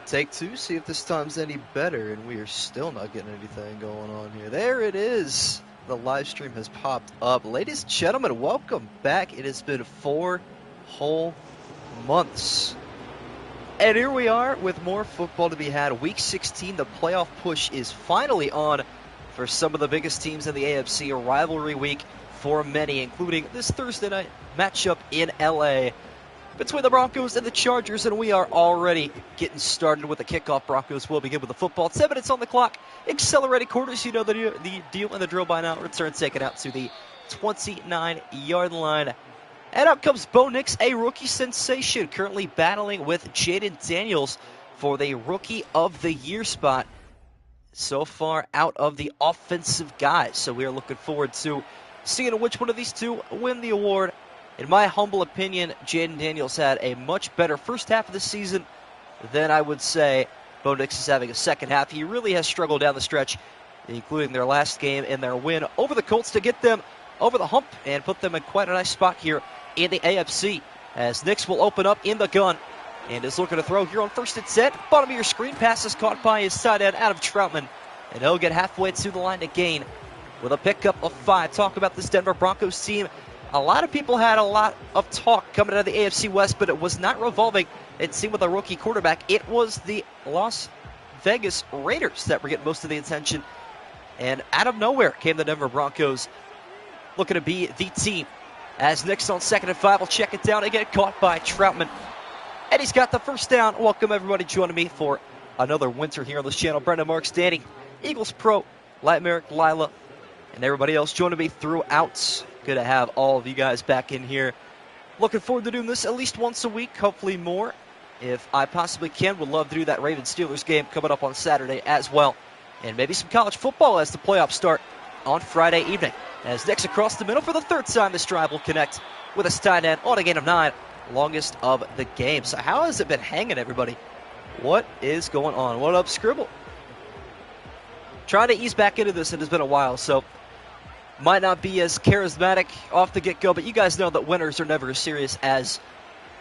Take two, see if this time's any better, and we are still not getting anything going on here. There it is. The live stream has popped up. Ladies and gentlemen, welcome back. It has been 4 whole months. And here we are with more football to be had. Week 16, the playoff push is finally on for some of the biggest teams in the AFC. A rivalry week for many, including this Thursday night matchup in LA between the Broncos and the Chargers, and we are already getting started with the kickoff. Broncos will begin with the football. 7 minutes on the clock. Accelerated quarters, you know the deal and the drill by now. Return taken out to the 29-yard line. And out comes Bo Nix, a rookie sensation, currently battling with Jaden Daniels for the Rookie of the Year spot. So far out of the offensive guys. So we are looking forward to seeing which one of these two win the award. In my humble opinion, Jaden Daniels had a much better first half of the season than I would say Bo Nix is having a second half. He really has struggled down the stretch, including their last game and their win over the Colts to get them over the hump and put them in quite a nice spot here in the AFC. As Nix will open up in the gun and is looking to throw here on 1st and 10. Bottom of your screen, pass is caught by his tight end, Adam Troutman. And he'll get halfway to the line to gain with a pickup of 5. Talk about this Denver Broncos team. A lot of people had a lot of talk coming out of the AFC West, but it was not revolving, it seemed, with a rookie quarterback. It was the Las Vegas Raiders that were getting most of the attention. And out of nowhere came the Denver Broncos, looking to be the team. As Nix on 2nd and 5 will check it down and get caught by Troutman. And he's got the first down. Welcome everybody joining me for another winter here on this channel. Brendan Marks, Danny, Eagles Pro, Merrick, Lila, and everybody else joining me throughout. Good to have all of you guys back in here. Looking forward to doing this at least once a week, hopefully more. If I possibly can, would love to do that Ravens-Steelers game coming up on Saturday as well. And maybe some college football as the playoffs start on Friday evening. As Nix across the middle for the 3rd time, this drive will connect with a tight end on a gain of 9. Longest of the game. So how has it been hanging, everybody? What is going on? What up, Scribble? Trying to ease back into this. It has been a while, so might not be as charismatic off the get-go, but you guys know that winters are never as serious as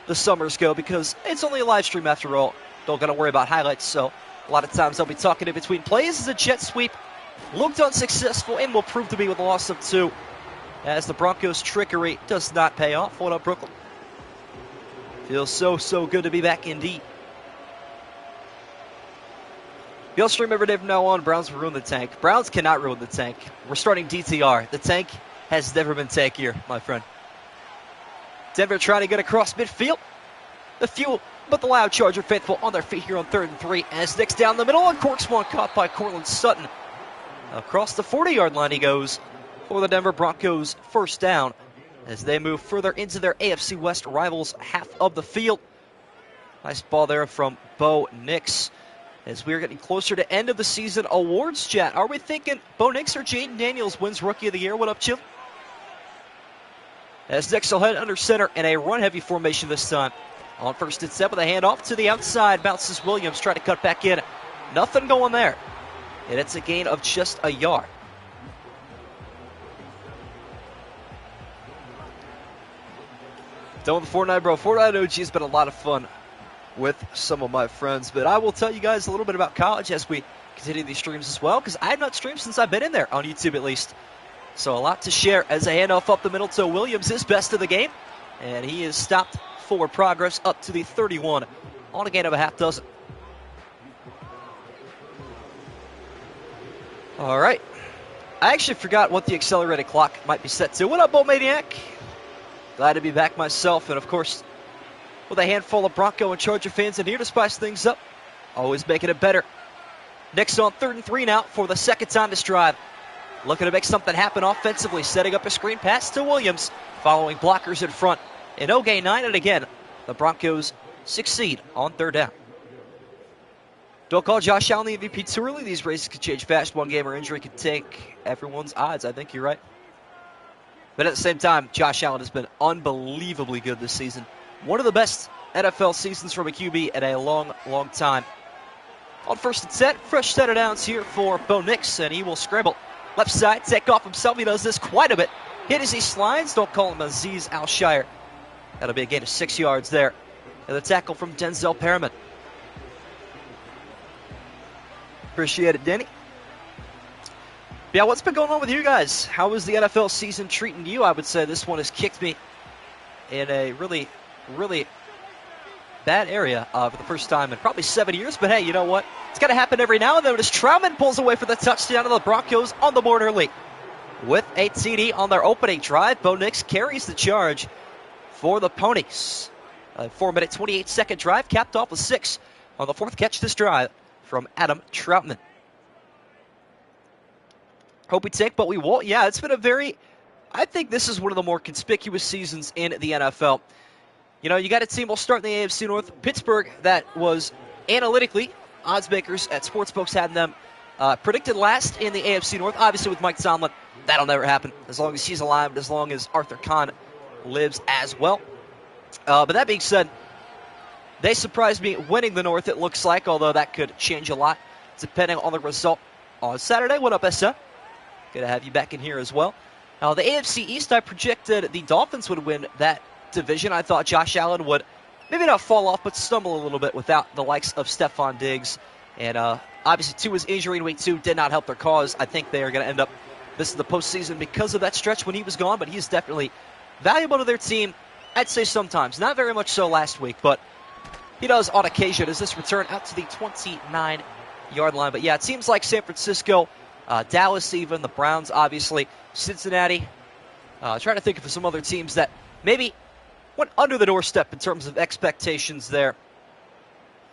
the summers go because it's only a live stream after all. Don't got to worry about highlights, so a lot of times I'll be talking in between plays as a jet sweep looked unsuccessful and will prove to be with a loss of 2 as the Broncos' trickery does not pay off. What up, Brooklyn? Feels so good to be back indeed. You'll stream every day from now on. Browns will ruin the tank. Browns cannot ruin the tank. We're starting DTR. The tank has never been tankier, my friend. Denver trying to get across midfield. The few, but the loud Charger faithful on their feet here on 3rd and 3. As Nix down the middle, and corks one caught by Cortland Sutton. Across the 40-yard line he goes for the Denver Broncos' first down as they move further into their AFC West rivals' half of the field. Nice ball there from Bo Nix. As we are getting closer to end of the season awards chat, are we thinking Bo Nix or Jaden Daniels wins Rookie of the Year? What up, Chip? As Nix will head under center in a run-heavy formation this time. On 1st and 10 with a handoff to the outside. Bounces Williams, trying to cut back in. Nothing going there. And it's a gain of just a yard. Done with the Fortnite, bro. Fortnite OG has been a lot of fun with some of my friends, but I will tell you guys a little bit about college as we continue these streams as well, because I have not streamed since I've been in there, on YouTube at least. So a lot to share as a handoff up the middle to Williams, his best of the game, and he is stopped forward progress up to the 31 on a gain of a half dozen. All right. I actually forgot what the accelerated clock might be set to. What up, Bo Maniac? Glad to be back myself, and of course, with a handful of Bronco and Charger fans in here to spice things up. Always making it better. Nix on 3rd and 3 now for the 2nd time this drive. Looking to make something happen offensively, setting up a screen pass to Williams, following blockers in front. And no gain 9, and again, the Broncos succeed on 3rd down. Don't call Josh Allen the MVP too early. These races could change fast. One game or injury could take everyone's odds. I think you're right. But at the same time, Josh Allen has been unbelievably good this season. One of the best NFL seasons from a QB in a long time. On 1st and 10, fresh set of downs here for Bo Nix, and he will scramble. Left side, take off himself. He does this quite a bit. Hit as he slides. Don't call him Aziz Al-Shire. That'll be a gain of 6 yards there. And the tackle from Denzel Perriman. Appreciate it, Danny. Yeah, what's been going on with you guys? How is the NFL season treating you? I would say this one has kicked me in a really, really bad area for the first time in probably 7 years. But hey, you know what? It's got to happen every now and then. As Troutman pulls away for the touchdown, and the Broncos on the board early with a TD on their opening drive. Bo Nix carries the charge for the Ponies. A 4-minute, 28-second drive capped off with 6 on the 4th catch this drive from Adam Troutman. Hope we take, but we won't. Yeah, it's been I think this is one of the more conspicuous seasons in the NFL. You know, you got a team, we'll start in the AFC North. Pittsburgh, that was analytically, odds makers at Sportsbooks had them predicted last in the AFC North. Obviously, with Mike Tomlin, that'll never happen as long as he's alive and as long as Arthur Kahn lives as well. But that being said, they surprised me winning the North, it looks like, although that could change a lot depending on the result on Saturday. What up, SM? Good to have you back in here as well. The AFC East, I projected the Dolphins would win that division. I thought Josh Allen would maybe not fall off, but stumble a little bit without the likes of Stephon Diggs. And obviously, Tua's injury in week 2 did not help their cause. I think they are going to end up missing the postseason because of that stretch when he was gone, but he's definitely valuable to their team. I'd say sometimes. Not very much so last week, but he does on occasion as this return out to the 29-yard line. But yeah, it seems like San Francisco, Dallas even, the Browns obviously, Cincinnati. Trying to think of some other teams that maybe went under the doorstep in terms of expectations there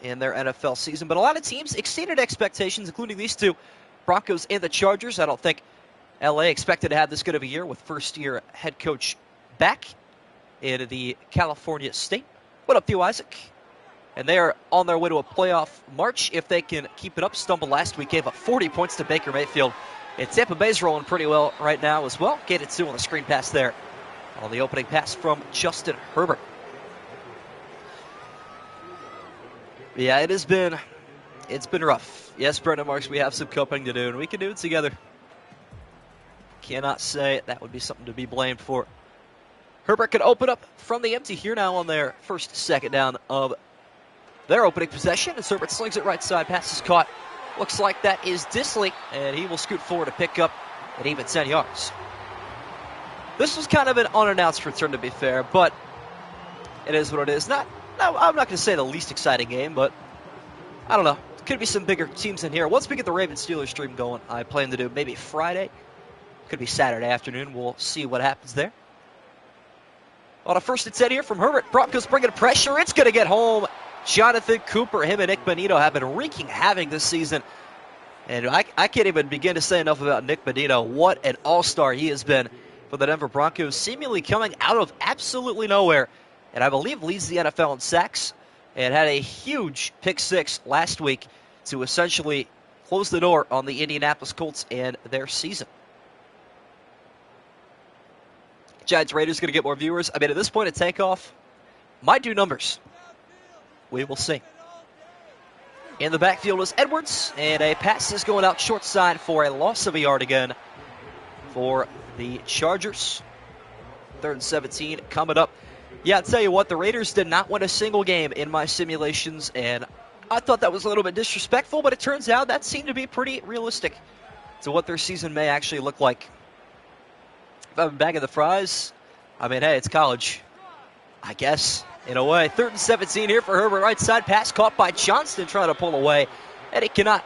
in their NFL season. But a lot of teams exceeded expectations, including these two, Broncos and the Chargers. I don't think LA expected to have this good of a year with first-year head coach back in the California state. What up, Theo Isaac? And they are on their way to a playoff march if they can keep it up. Stumbled last week, gave up 40 points to Baker Mayfield. And Tampa Bay's rolling pretty well right now as well. Gained it 2 on the screen pass there on the opening pass from Justin Herbert. Yeah, it's been rough. Yes, Brendan Marks, we have some coping to do, and we can do it together. Cannot say that would be something to be blamed for. Herbert could open up from the empty here now on their first second down of their opening possession. As Herbert slings it right side, pass is caught. Looks like that is Disley, and he will scoot forward to pick up an even 10 yards. This was kind of an unannounced return, to be fair, but it is what it is. I'm not going to say the least exciting game, but I don't know. Could be some bigger teams in here. Once we get the Ravens-Steelers stream going, I plan to do maybe Friday. Could be Saturday afternoon. We'll see what happens there. On a 1st and 10 here from Herbert. Broncos bringing pressure. It's going to get home. Jonathan Cooper, him and Nick Bonito have been wreaking havoc this season. And I can't even begin to say enough about Nick Bonito. What an all-star he has been for the Denver Broncos, seemingly coming out of absolutely nowhere. And I believe leads the NFL in sacks and had a huge pick 6 last week to essentially close the door on the Indianapolis Colts and their season. Giants Raiders going to get more viewers. I mean, at this point at takeoff, might do numbers. We will see. In the backfield is Edwards, and a pass is going out short side for a loss of a yard again for the Chargers. 3rd and 17 coming up. Yeah, I'll tell you what, the Raiders did not win a single game in my simulations, and I thought that was a little bit disrespectful, but it turns out that seemed to be pretty realistic to what their season may actually look like. If I'm back of the fries, I mean, hey, it's college, I guess, in a way. 3rd and 17 here for Herbert. Right side pass caught by Johnston trying to pull away, and he cannot.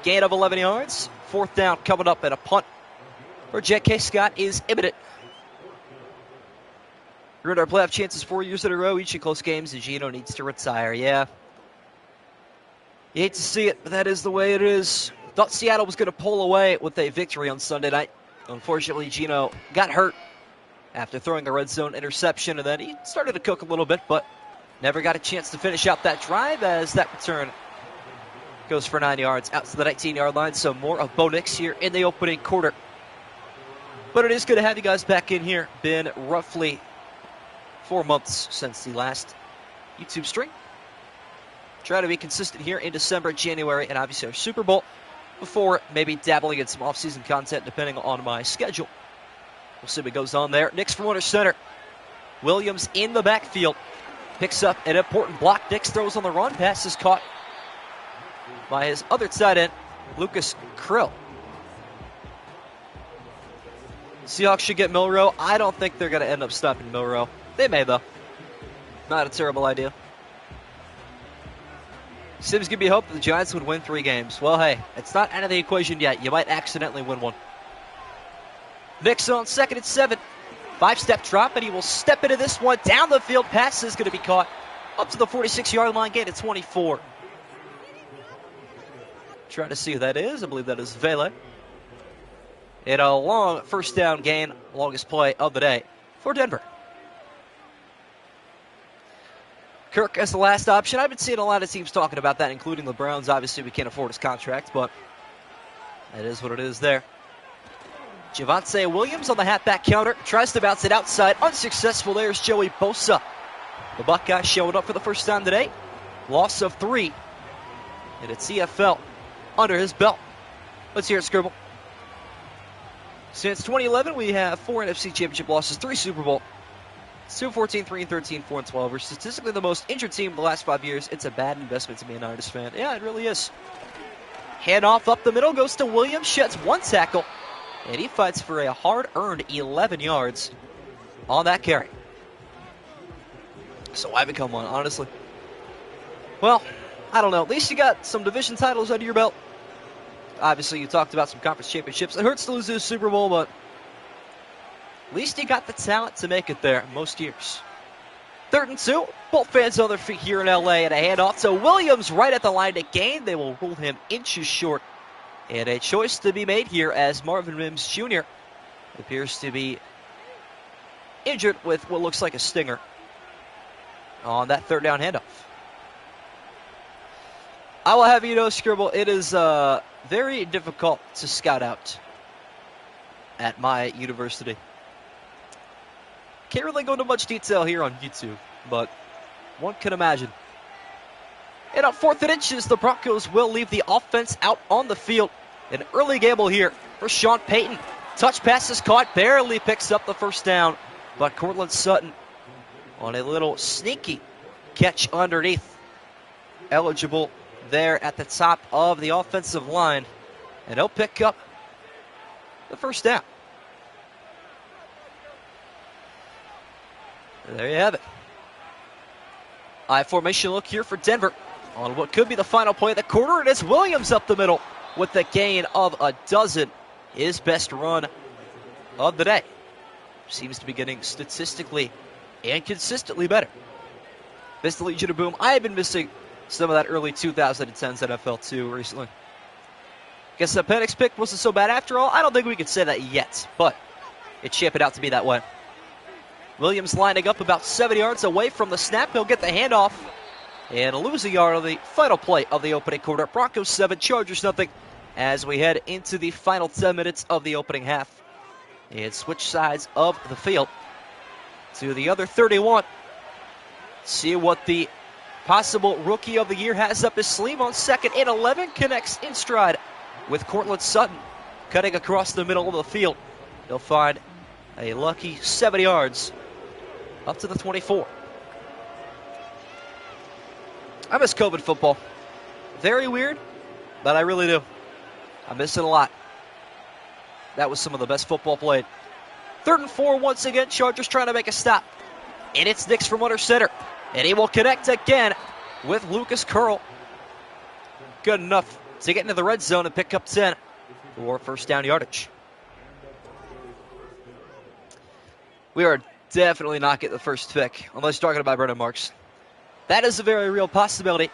Gain of 11 yards. 4th down coming up, and a punt for J.K. Scott is imminent. We're in our playoff chances 4 years in a row, each in close games, and Gino needs to retire. Yeah. You hate to see it, but that is the way it is. Thought Seattle was going to pull away with a victory on Sunday night. Unfortunately, Gino got hurt after throwing a red zone interception, and then he started to cook a little bit, but never got a chance to finish out that drive as that return goes for 9 yards out to the 19-yard line. So more of Bo Nix here in the opening quarter. But it is good to have you guys back in here. Been roughly 4 months since the last YouTube stream. Try to be consistent here in December, January, and obviously our Super Bowl before maybe dabbling in some off-season content depending on my schedule. We'll see what goes on there. Nix from under center. Williams in the backfield. Picks up an important block. Nix throws on the run. Pass is caught by his other tight end, Lucas Krill. Seahawks should get Milroe. I don't think they're going to end up stopping Milroe. They may, though. Not a terrible idea. Sims give me hope that the Giants would win 3 games. Well, hey, it's not out of the equation yet. You might accidentally win one. Nick's on 2nd and 7. 5-step drop, and he will step into this one. Down the field, pass is going to be caught. Up to the 46-yard line, gain at 24. Trying to see who that is. I believe that is Vele. And a long first down gain, longest play of the day for Denver. Kirk as the last option. I've been seeing a lot of teams talking about that, including the Browns. Obviously, we can't afford his contract, but that is what it is there. Javonte Williams on the halfback counter. Tries to bounce it outside. Unsuccessful. There's Joey Bosa. The Buckeyes showed up for the first time today. Loss of 3. And a TFL under his belt. Let's hear it, Scribble. Since 2011, we have 4 NFC Championship losses, 3 Super Bowl. 2-14, 3-13, 4-12. We're statistically the most injured team in the last 5 years. It's a bad investment to be an Artist fan. Yeah, it really is. Handoff up the middle goes to Williams. Sheds 1 tackle. And he fights for a hard-earned 11 yards on that carry. So why become one, honestly? Well, I don't know. At least you got some division titles under your belt. Obviously, you talked about some conference championships. It hurts to lose this Super Bowl, but at least you got the talent to make it there most years. 3rd and 2. Both fans on their feet here in L.A. and a handoff to Williams right at the line to gain. They will rule him inches short. And a choice to be made here as Marvin Mims Jr. appears to be injured with what looks like a stinger on that 3rd down handoff. I will have you know, Scribble, it is very difficult to scout out at my university. Can't really go into much detail here on YouTube, but one can imagine. And on 4th and inches, the Broncos will leave the offense out on the field. An early gamble here for Sean Payton. Touch pass is caught, barely picks up the first down. But Cortland Sutton on a little sneaky catch underneath. Eligible there at the top of the offensive line. And he'll pick up the first down. There you have it. I formation look here for Denver on what could be the final play of the quarter, and it's Williams up the middle with the gain of a dozen. His best run of the day. Seems to be getting statistically and consistently better. Missed the Legion of Boom. I have been missing some of that early 2010s NFL too recently. Guess the Penix pick wasn't so bad after all. I don't think we could say that yet, but it's shaping out to be that way. Williams lining up about 7 yards away from the snap. He'll get the handoff and lose a yard on the final play of the opening quarter. Broncos 7, Chargers nothing as we head into the final 10 minutes of the opening half. And switch sides of the field to the other 31. See what the possible Rookie of the Year has up his sleeve on 2nd and 11. Connects in stride with Cortland Sutton cutting across the middle of the field. He'll find a lucky 7 yards up to the 24. I miss COVID football. Very weird, but I really do. I miss it a lot. That was some of the best football played. 3rd and 4 once again. Chargers trying to make a stop. And it's Nix from under center. And he will connect again with Lucas Curl. Good enough to get into the red zone and pick up 10 for first down yardage. We are definitely not getting the first pick unless you're talking about Brendan Marks. That is a very real possibility.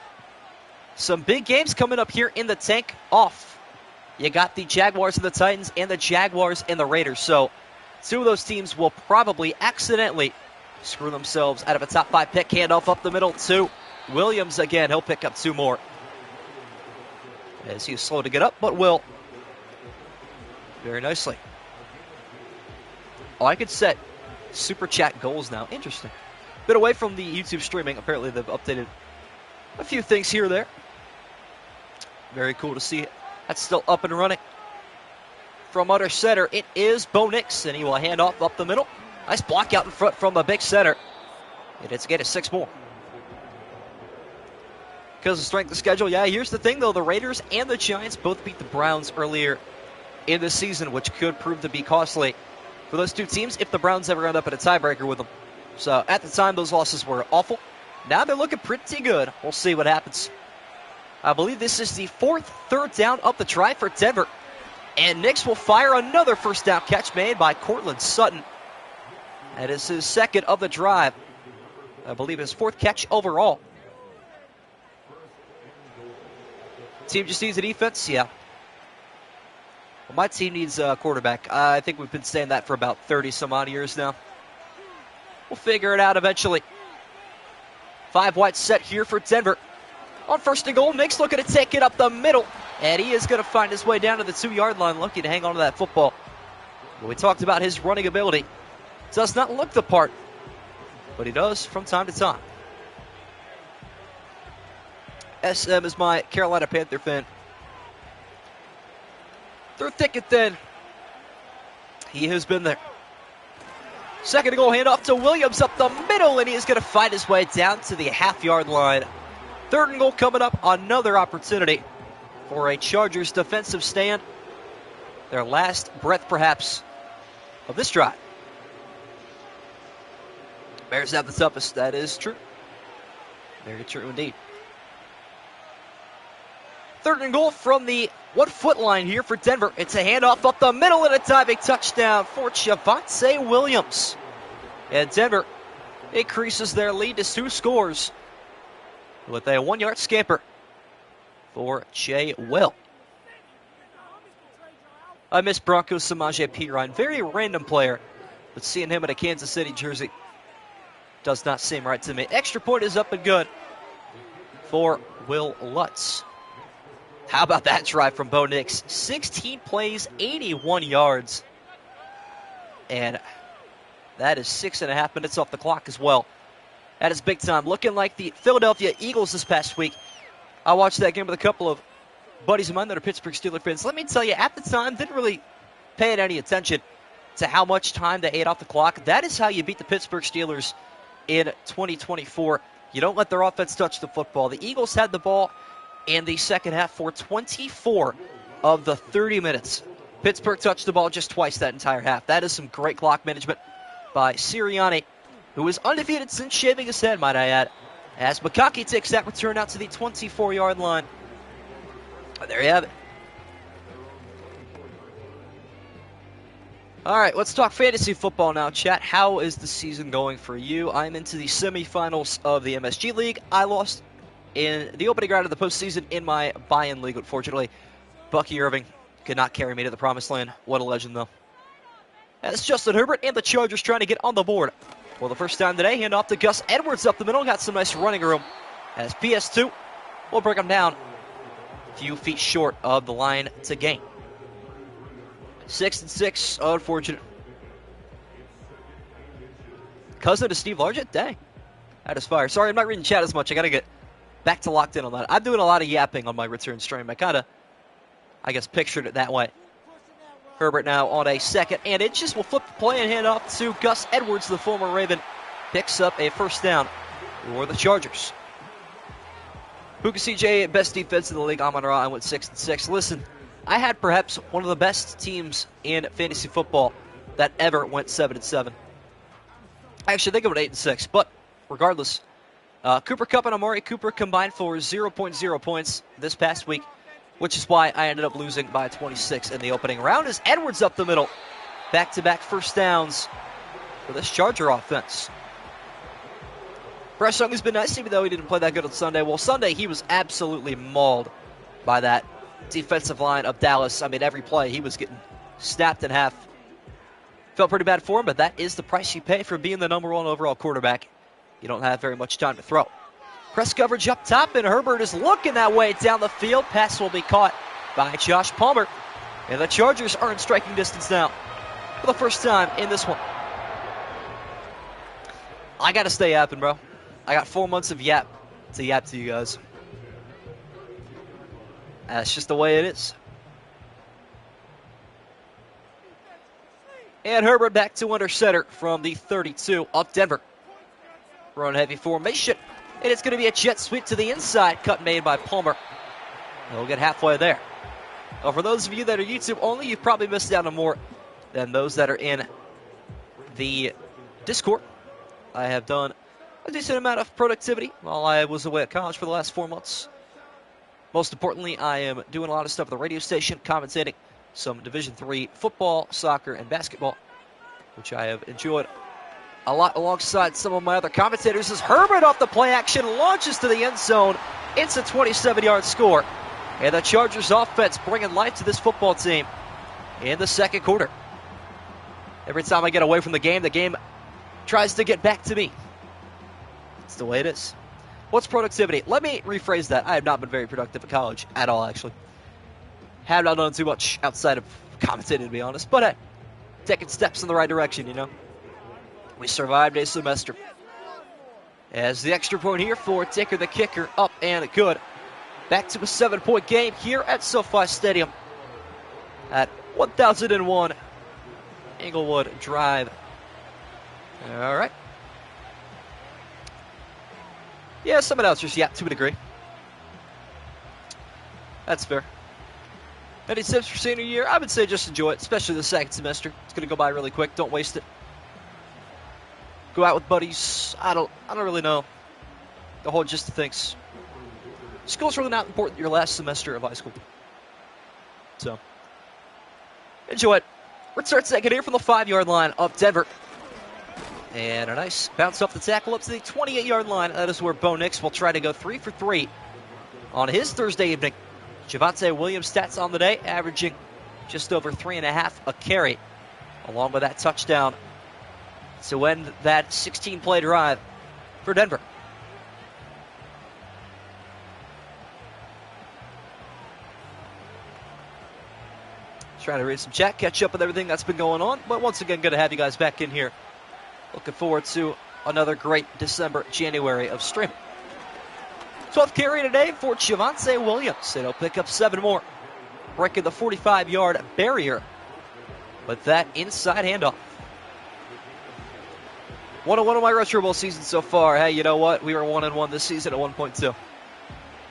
Some big games coming up here in the tank off. You got the Jaguars and the Titans and the Jaguars and the Raiders. So 2 of those teams will probably accidentally screw themselves out of a top 5 pick. Handoff up the middle to Williams again. He'll pick up 2 more. As he's slow to get up, but will very nicely. Oh, I could set Super Chat goals now. Interesting. Bit away from the YouTube streaming. Apparently they've updated a few things here or there. Very cool to see it. That's still up and running. From under center, it is Bo Nix, and he will hand off up the middle. Nice block out in front from the big center. And it's a gain of 6 more. because of strength of schedule. Yeah, here's the thing, though. The Raiders and the Giants both beat the Browns earlier in the season, which could prove to be costly for those two teams if the Browns ever end up in a tiebreaker with them. So at the time, those losses were awful. Now they're looking pretty good. We'll see what happens. I believe this is the fourth third down up the try for Denver. And Nix will fire another first down catch made by Cortland Sutton. That is his second of the drive. I believe his fourth catch overall. Team just needs a defense? Yeah. Well, my team needs a quarterback. I think we've been saying that for about 30 some odd years now. We'll figure it out eventually. 5 wide set here for Denver. On first and goal, Nix looking to take it up the middle. And he is going to find his way down to the 2-yard line, looking to hang on to that football. But we talked about his running ability. Does not look the part, but he does from time to time. SM is my Carolina Panther fan. Through thick and thin, he has been there. Second and goal, handoff to Williams up the middle, and he is going to find his way down to the half-yard line. Third and goal coming up, another opportunity for a Chargers defensive stand. Their last breath, perhaps, of this drive. Bears have the toughest. That is true. Very true indeed. Third and goal from the 1-foot line here for Denver. It's a handoff up the middle and a diving touchdown for Javonte Williams. And Denver increases their lead to 2 scores with a 1-yard scamper for Jay Will. I miss Broncos Samaje Perine. Very random player, but seeing him in a Kansas City jersey does not seem right to me. Extra point is up and good for Will Lutz. How about that drive from Bo Nix? 16 plays, 81 yards. And that is 6.5 minutes off the clock as well. That is big time. Looking like the Philadelphia Eagles this past week. I watched that game with a couple of buddies of mine that are Pittsburgh Steelers fans. Let me tell you, at the time, didn't really pay any attention to how much time they ate off the clock. That is how you beat the Pittsburgh Steelers in 2024. You don't let their offense touch the football. The Eagles had the ball in the second half for 24 of the 30 minutes. Pittsburgh touched the ball just twice that entire half. That is some great clock management by Sirianni, who is undefeated since shaving his head, might I add, as Makaki takes that return out to the 24-yard line. There you have it. All right, let's talk fantasy football now, chat. How is the season going for you? I'm into the semifinals of the MSG League. I lost in the opening round of the postseason in my buy-in league, unfortunately. Bucky Irving could not carry me to the promised land. What a legend, though. That's Justin Herbert and the Chargers trying to get on the board. Well, the first time today, hand off to Gus Edwards up the middle. Got some nice running room. As PS2 will bring him down a few feet short of the line to gain. 6-6, unfortunate. Cousin to Steve Largent? Dang. That is fire. Sorry, I'm not reading chat as much. I got to get back to locked in on that. I'm doing a lot of yapping on my return stream. I kind of, pictured it that way. Herbert now on a 2nd and inches. Will flip the play and hand off to Gus Edwards, the former Raven. Picks up a first down for the Chargers. Puka CJ, best defense in the league. Amon Ra, I went 6-6. Listen, I had perhaps one of the best teams in fantasy football that ever went 7-7. Actually, I think I went 8-6, but regardless, Cooper Kupp and Amari Cooper combined for 0.0 points this past week, which is why I ended up losing by 26 in the opening round. As Edwards up the middle, back-to-back first downs for this Charger offense. Bryce Young has been nice, even though he didn't play that good on Sunday. Well, Sunday he was absolutely mauled by that defensive line of Dallas. I mean, every play he was getting snapped in half. Felt pretty bad for him, but that is the price you pay for being the number 1 overall quarterback. You don't have very much time to throw. Press coverage up top, and Herbert is looking that way down the field. Pass will be caught by Josh Palmer. And the Chargers are in striking distance now for the first time in this one. I got to stay yapping, bro. I got 4 months of yap to you guys. That's just the way it is. And Herbert back to under center from the 32 of Denver. Run heavy formation. And it's going to be a jet sweep to the inside. Cut made by Palmer. And we'll get halfway there. Well, for those of you that are YouTube only, you've probably missed out on more than those that are in the Discord. I have done a decent amount of productivity while I was away at college for the last 4 months. Most importantly, I am doing a lot of stuff at the radio station, commentating some Division III football, soccer, and basketball, which I have enjoyed a lot alongside some of my other commentators. As Herbert off the play action launches to the end zone. It's a 27-yard score. And the Chargers offense bringing life to this football team in the second quarter. Every time I get away from the game tries to get back to me. It's the way it is. What's productivity? Let me rephrase that. I have not been very productive at college at all, actually. Have not done too much outside of commentating, to be honest. But taking steps in the right direction, you know. We survived a semester. As the extra point here for Dicker, the kicker, up and good. Back to a 7-point game here at SoFi Stadium at 1001 Englewood Drive. All right. Yeah, some announcers, yeah, to a degree. That's fair. Any tips for senior year? I would say just enjoy it, especially the second semester. It's going to go by really quick. Don't waste it. Go out with buddies. I don't really know the whole gist of things. School's really not important your last semester of high school. So, enjoy it. Return second here from the 5-yard line of Denver. And a nice bounce off the tackle up to the 28-yard line. That is where Bo Nix will try to go 3 for 3 on his Thursday evening. Javonte Williams stats on the day, averaging just over 3.5 a carry, along with that touchdown to end that 16-play drive for Denver. Trying to read some chat, catch up with everything that's been going on. But once again, good to have you guys back in here. Looking forward to another great December, January of streaming. 12th carry today for Javonte Williams. And he'll pick up 7 more. Breaking the 45-yard barrier with that inside handoff. 1-1 of my Retro Bowl season so far. Hey, you know what? We were 1-1 this season at 1.2.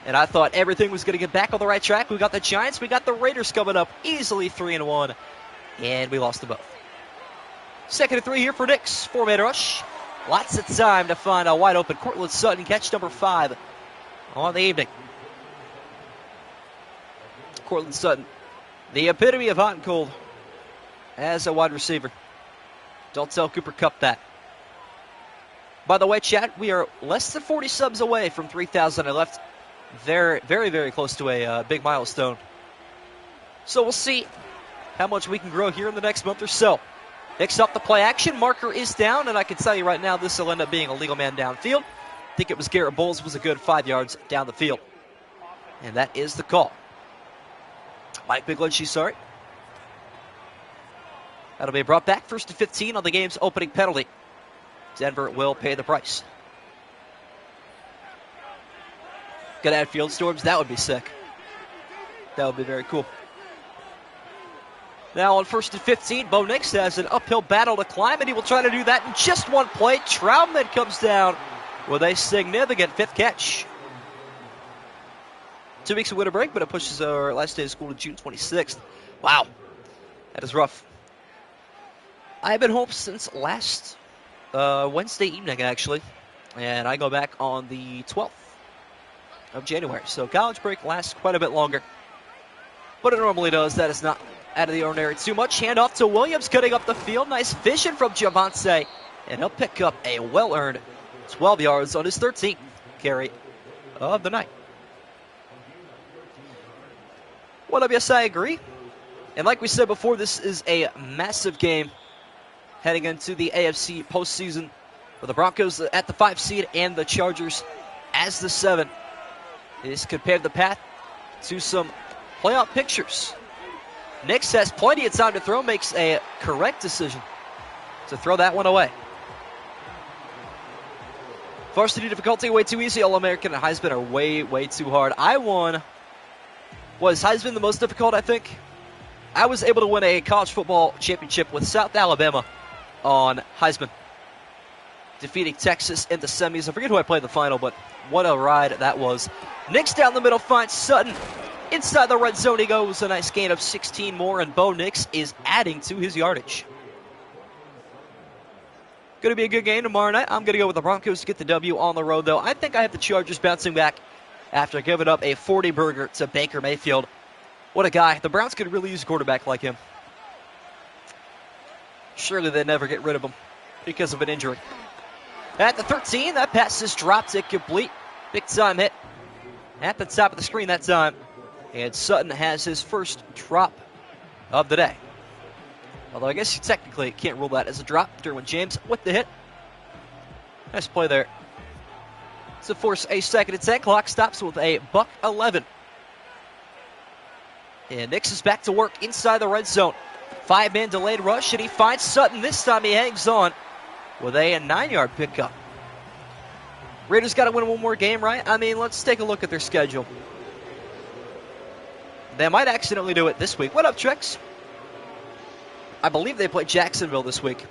And I thought everything was going to get back on the right track. We got the Giants. We got the Raiders coming up. Easily 3-1. And we lost them both. 2nd and 3 here for Nix. 4-man rush. Lots of time to find a wide open Cortland Sutton. Catch number 5 on the evening. Cortland Sutton, the epitome of hot and cold as a wide receiver. Don't tell Cooper Kupp that. By the way, chat, we are less than 40 subs away from 3,000. I left very, very close to a big milestone. So we'll see how much we can grow here in the next month or so. Nix up the play action. Marker is down, and I can tell you right now this will end up being a legal man downfield. I think it was Garrett Bowles, was a good 5 yards down the field. And that is the call. Mike Biglinchie, sorry. That'll be brought back 1st and 15 on the game's opening penalty. Denver will pay the price. Could add field storms. That would be sick. That would be very cool. Now on 1st and 15, Bo Nix has an uphill battle to climb, and he will try to do that in just one play. Troutman comes down with a significant 5th catch. 2 weeks of winter break, but it pushes our last day of school to June 26th. Wow, that is rough. I've been home since last Wednesday evening, actually, and I go back on the 12th of January. So college break lasts quite a bit longer, but it normally does. That is not out of the ordinary too much. Handoff to Williams, cutting up the field. Nice vision from Javonte, and he'll pick up a well-earned 12 yards on his 13th carry of the night. Well, yes, I agree. And like we said before, this is a massive game heading into the AFC postseason with the Broncos at the 5 seed and the Chargers as the 7. This could pave the path to some playoff pictures. Nix has plenty of time to throw, makes a correct decision to throw that one away. Varsity difficulty way too easy. All-American and Heisman are way too hard. I won. Was Heisman the most difficult, I think? I was able to win a college football championship with South Alabama on Heisman. defeating Texas in the semis. I forget who I played in the final, but what a ride that was. Nix down the middle finds Sutton. Inside the red zone he goes. A nice gain of 16 more, and Bo Nix is adding to his yardage. Going to be a good game tomorrow night. I'm going to go with the Broncos to get the W on the road, though. I think I have the Chargers bouncing back after giving up a 40-burger to Baker Mayfield. What a guy. The Browns could really use a quarterback like him. Surely they'd never get rid of him because of an injury. At the 13, that pass is dropped incomplete. Big-time hit at the top of the screen that time. And Sutton has his first drop of the day. Although I guess you technically can't rule that as a drop. Derwin James with the hit. Nice play there. To force a 2nd and 10. Clock stops with a $1:11. And Nix is back to work inside the red zone. 5-man delayed rush, and he finds Sutton. This time he hangs on with a 9-yard pickup. Raiders got to win one more game, right? I mean, let's take a look at their schedule. They might accidentally do it this week. What up, Trex? I believe they play Jacksonville this week.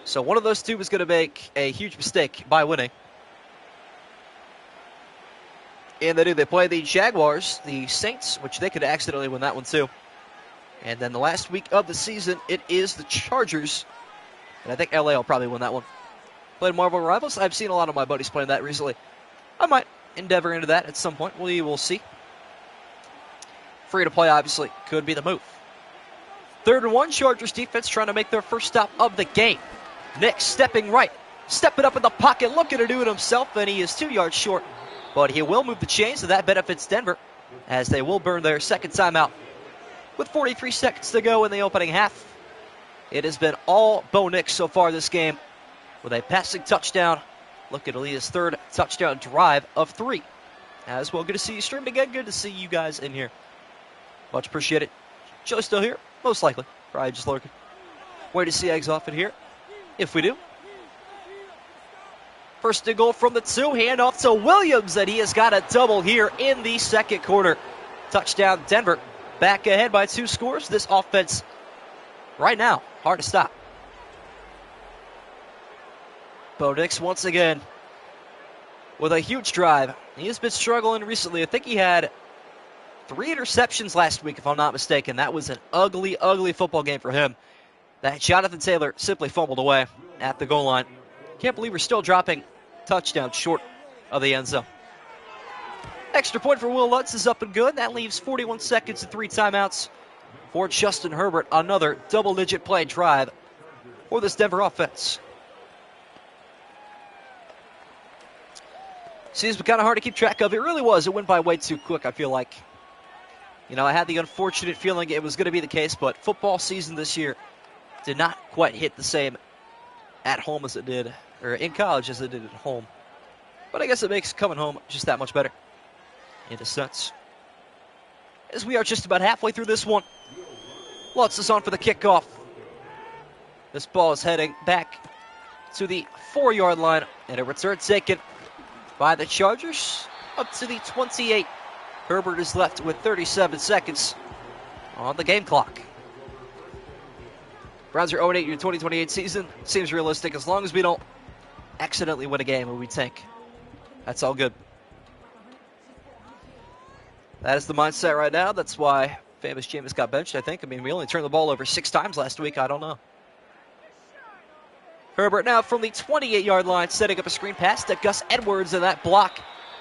So one of those two is going to make a huge mistake by winning. And they do. They play the Jaguars, the Saints, which they could accidentally win that one too. And then the last week of the season, it is the Chargers. And I think LA will probably win that one. Played Marvel Rivals. I've seen a lot of my buddies playing that recently. I might endeavor into that at some point. We will see. Free to play, obviously, could be the move. 3rd and 1, Chargers defense trying to make their first stop of the game. Nix stepping right, stepping up in the pocket, looking to do it himself, and he is 2 yards short. But he will move the chains, so that benefits Denver, as they will burn their second timeout. With 43 seconds to go in the opening half, it has been all Bo Nix so far this game, with a passing touchdown. Look at Aaliyah's 3rd touchdown drive of 3. As well, good to see you streaming again. Good to see you guys in here. Much appreciated. Joe's still here? Most likely. Probably just lurking. Wait to see eggs off in here. If we do. First and goal from the 2. Handoff to Williams, and he has got a double here in the second quarter. Touchdown Denver. Back ahead by 2 scores. This offense, right now, hard to stop. Bo Nix once again with a huge drive. He has been struggling recently. I think he had 3 interceptions last week, if I'm not mistaken. That was an ugly, ugly football game for him. That Jonathan Taylor simply fumbled away at the goal line. Can't believe we're still dropping touchdowns short of the end zone. Extra point for Will Lutz is up and good. That leaves 41 seconds and 3 timeouts for Justin Herbert. Another double-digit play drive for this Denver offense. See, it's been kind of hard to keep track of. It really was. It went by way too quick, I feel like. You know, I had the unfortunate feeling it was going to be the case, but football season this year did not quite hit the same at home as it did, or in college as it did at home. But I guess it makes coming home just that much better, in a sense. As we are just about halfway through this one, Lutz is on for the kickoff. This ball is heading back to the 4-yard line, and a return taken by the Chargers up to the 28. Herbert is left with 37 seconds on the game clock. Browns are 0-8 in your 2028 season. Seems realistic as long as we don't accidentally win a game and we tank. That's all good. That is the mindset right now. That's why famous Jameis got benched, I think. I mean, we only turned the ball over 6 times last week. I don't know. Herbert now from the 28-yard line, setting up a screen pass to Gus Edwards, and that block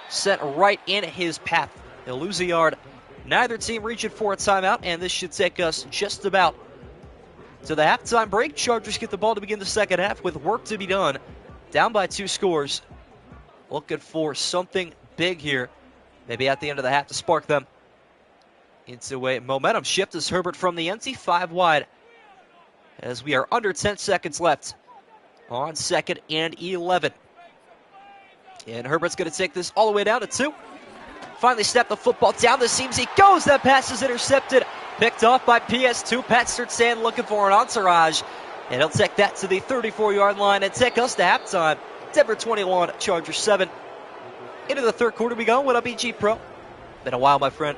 sent right in his path. They'll lose a yard. Neither team reaching for a timeout, and this should take us just about to the halftime break. Chargers get the ball to begin the second half with work to be done. Down by 2 scores. Looking for something big here. Maybe at the end of the half to spark them into a momentum shift as Herbert from the empty 5 wide. As we are under 10 seconds left on 2nd and 11. And Herbert's going to take this all the way down to 2. Finally snapped the football down the seams. He goes. That pass is intercepted. Picked off by PS2. Pat Surtain looking for an entourage. And he'll take that to the 34-yard line and take us to halftime. Denver 21, Chargers 7. Into the third quarter we go. What up, EG Pro? Been a while, my friend.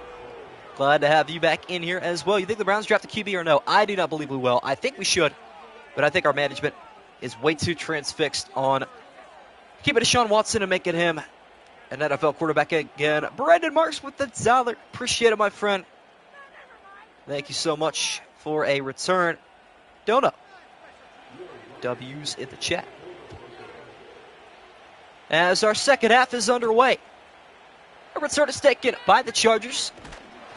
Glad to have you back in here as well. You think the Browns draft a QB or no? I do not believe we will. I think we should. But I think our management is way too transfixed on keeping Deshaun Watson and making him an NFL quarterback again. Brandon Marks with the $1. Appreciate it, my friend. Thank you so much for a return. Donut. W's in the chat. As our second half is underway, a return is taken by the Chargers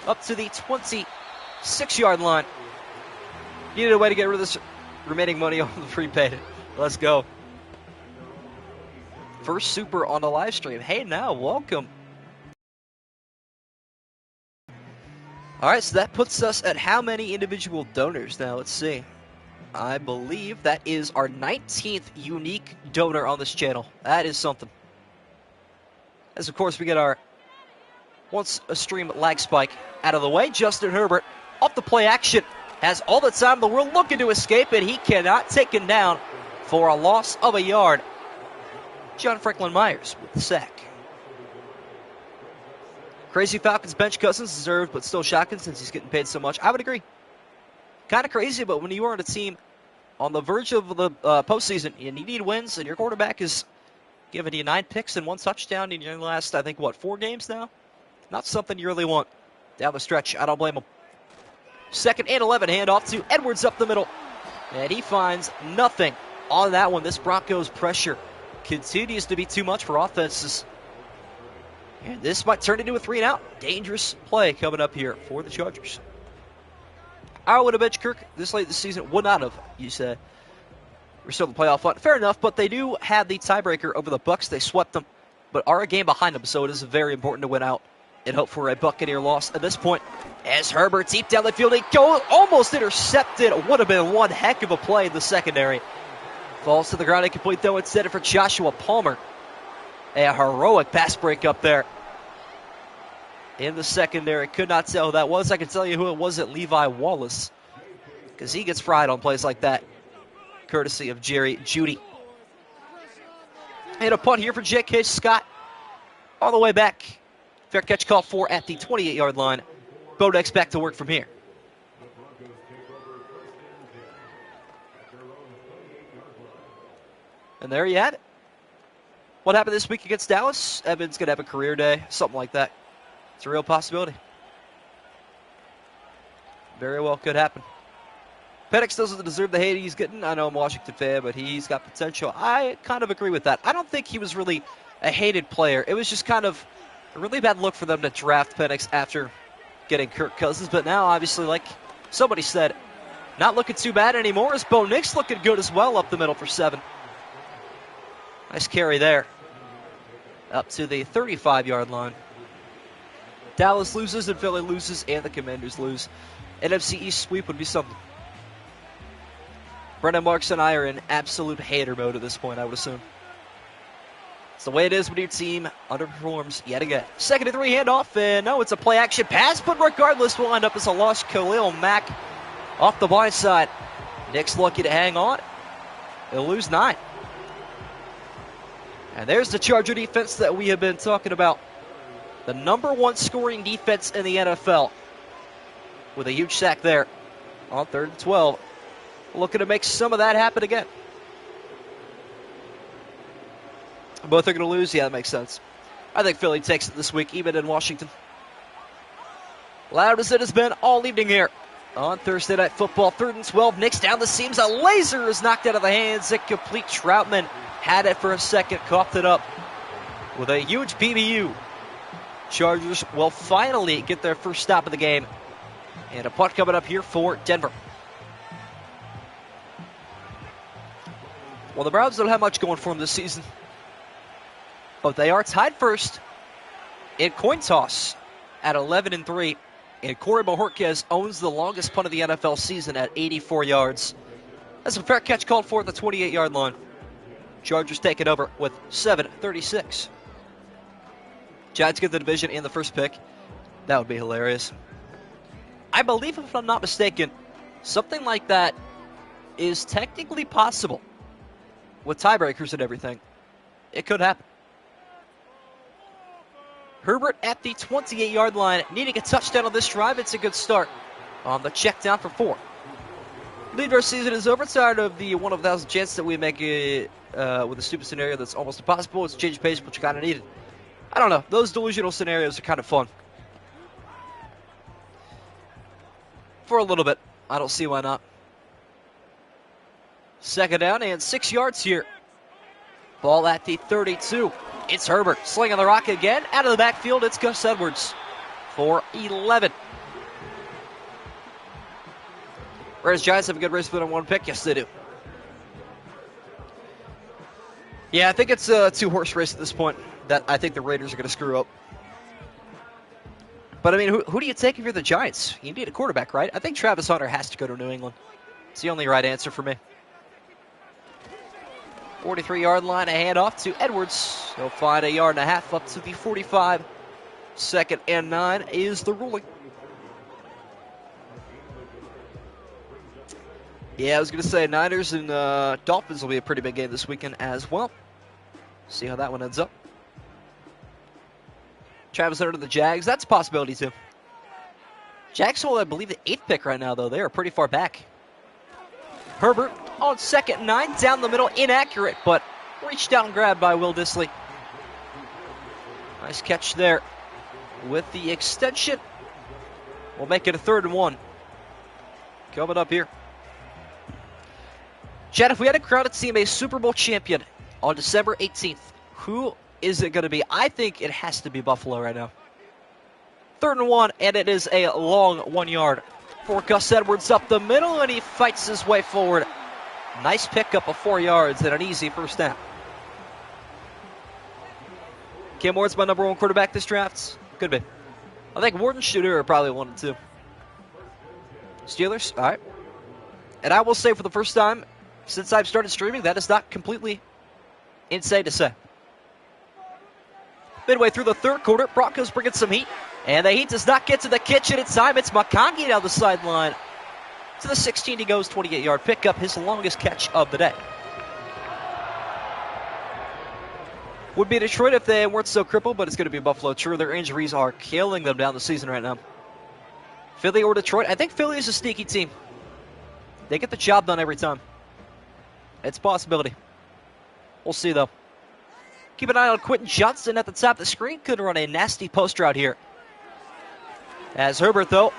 up to the 26-yard line. Needed a way to get rid of this remaining money on the prepaid. Let's go. First super on the live stream. Hey now, welcome. All right, so that puts us at how many individual donors now? Let's see. I believe that is our 19th unique donor on this channel. That is something. As, of course, we get our once a stream lag spike out of the way. Justin Herbert off the play action. Has all the time in the world looking to escape it. He cannot take him down for a loss of a yard. John Franklin Myers with the sack. Crazy Falcons bench Cousins deserved, but still shocking since he's getting paid so much. I would agree. Kind of crazy, but when you are on a team on the verge of the postseason and you need wins and your quarterback is giving you 9 picks and 1 touchdown in your last, I think, 4 games now? Not something you really want down the stretch. I don't blame him. 2nd and 11, handoff to Edwards up the middle. And he finds nothing on that one. This Broncos pressure continues to be too much for offenses. And this might turn into a 3-and-out. Dangerous play coming up here for the Chargers. I would have benched Kirk this late this season. Would not have, you said. We're still in the playoff hunt. Fair enough, but they do have the tiebreaker over the Bucks. They swept them, but are a game behind them, so it is very important to win out and hope for a Buccaneer loss at this point. As Herbert deep down the field, he almost intercepted. Would have been one heck of a play in the secondary. Falls to the ground, incomplete though, instead for Joshua Palmer. A heroic pass break up there in the secondary. Could not tell who that was. I can tell you who it was at Levi Wallace, because he gets fried on plays like that, courtesy of Jerry Jeudy. And a punt here for J.K. Scott. All the way back. Fair catch called for at the 28-yard line. Bodex back to work from here. And there you have it. What happened this week against Dallas? Evans going to have a career day, something like that. It's a real possibility. Very well could happen. Penix doesn't deserve the hate he's getting. I know I'm a Washington fan, but he's got potential. I kind of agree with that. I don't think he was really a hated player. It was just kind of a really bad look for them to draft Penix after getting Kirk Cousins. But now, obviously, like somebody said, not looking too bad anymore. As Bo Nix looking good as well up the middle for 7. Nice carry there. Up to the 35-yard line. Dallas loses and Philly loses and the Commanders lose. NFC East sweep would be something. Brendan Marks and I are in absolute hater mode at this point, I would assume. It's the way it is when your team underperforms yet again. 2nd and 3 handoff, and no, it's a play action pass, but regardless, will end up as a loss. Khalil Mack off the blind side. Nick's lucky to hang on. They'll lose 9. And there's the Charger defense that we have been talking about. The #1 scoring defense in the NFL. With a huge sack there on 3rd and 12. Looking to make some of that happen again. Both are going to lose? Yeah, that makes sense. I think Philly takes it this week, even in Washington. Loud as it has been all evening here on Thursday Night Football. 3rd and 12. Nick's down the seams. A laser is knocked out of the hands. Incomplete. Troutman had it for a second. Coughed it up with a huge PBU. Chargers will finally get their first stop of the game. And a punt coming up here for Denver. Well, the Browns don't have much going for them this season. But they are tied first in coin toss at 11 and 3. And Corey Bojorquez owns the longest punt of the NFL season at 84 yards. That's a fair catch called for at the 28-yard line. Chargers take it over with 7:36. Giants get the division and the first pick. That would be hilarious. I believe, if I'm not mistaken, something like that is technically possible. With tiebreakers and everything, it could happen. Herbert at the 28-yard line, needing a touchdown on this drive. It's a good start on the check down for 4. Believe our season is over. Tired of the 1 of 1,000 chance that we make it with a stupid scenario that's almost impossible. It's a change of pace, but you kind of need it. I don't know. Those delusional scenarios are kind of fun. For a little bit. I don't see why not. Second down and 6 yards here. Ball at the 32. It's Herbert slinging the rock again. Out of the backfield, it's Gus Edwards for 11. Raiders Giants have a good race split on 1 pick. Yes, they do. Yeah, I think it's a 2-horse race at this point that I think the Raiders are going to screw up. But, I mean, who do you take if you're the Giants? You need a quarterback, right? I think Travis Hunter has to go to New England. It's the only right answer for me. 43-yard line, a handoff to Edwards. He'll find 1.5 yards up to the 45. 2nd and 9 is the ruling. Yeah, I was going to say Niners and Dolphins will be a pretty big game this weekend as well. See how that one ends up. Travis Hunter to the Jags. That's a possibility, too. Jags hold, I believe, the 8th pick right now, though. They are pretty far back. Herbert on 2nd and 9. Down the middle. Inaccurate, but reached out and grabbed by Will Dissly. Nice catch there. With the extension, we'll make it a 3rd and 1. Coming up here. Chad, if we had to crown a team a Super Bowl champion on December 18th, who is it going to be? I think it has to be Buffalo right now. 3rd and 1, and it is a long 1 yard for Gus Edwards up the middle, and he fights his way forward. Nice pickup of 4 yards and an easy first down. Cam Ward's my number 1 quarterback this draft. Could be. I think Ward and Shooter are probably 1 and 2. Steelers, all right. And I will say for the first time since I've started streaming, that is not completely insane to say. Midway through the 3rd quarter, Broncos bringing some heat. And the heat does not get to the kitchen in time. It's McConkey down the sideline. To the 16 he goes, 28-yard pickup, his longest catch of the day. Would be Detroit if they weren't so crippled, but it's going to be Buffalo. True, their injuries are killing them down the season right now. Philly or Detroit? I think Philly is a sneaky team. They get the job done every time. It's a possibility. We'll see, though. Keep an eye on Quentin Johnson at the top of the screen. Could run a nasty post route here. As Herbert, though,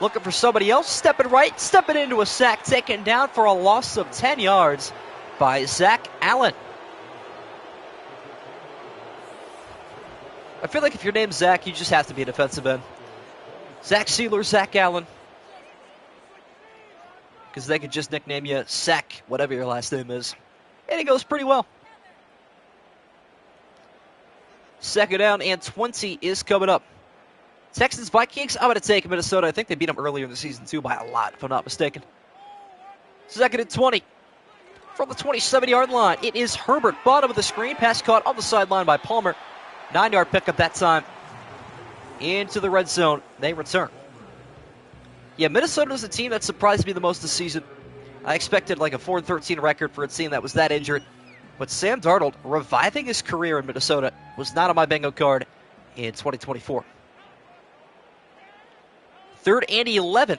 looking for somebody else. Stepping right, stepping into a sack. Taken down for a loss of 10 yards by Zach Allen. I feel like if your name's Zach, you just have to be a defensive end. Zach Sealer, Zach Allen. Because they could just nickname you Sack, whatever your last name is. And it goes pretty well. 2nd down and 20 is coming up. Texans, Vikings, I'm going to take Minnesota. I think they beat them earlier in the season, too, by a lot, if I'm not mistaken. 2nd and 20. From the 27-yard line, it is Herbert. Bottom of the screen. Pass caught on the sideline by Palmer. 9-yard pickup that time. Into the red zone. They return. Yeah, Minnesota is a team that surprised me the most this season. I expected like a 4-13 record for a team that was that injured. But Sam Darnold reviving his career in Minnesota was not on my bingo card in 2024. 3rd and 11.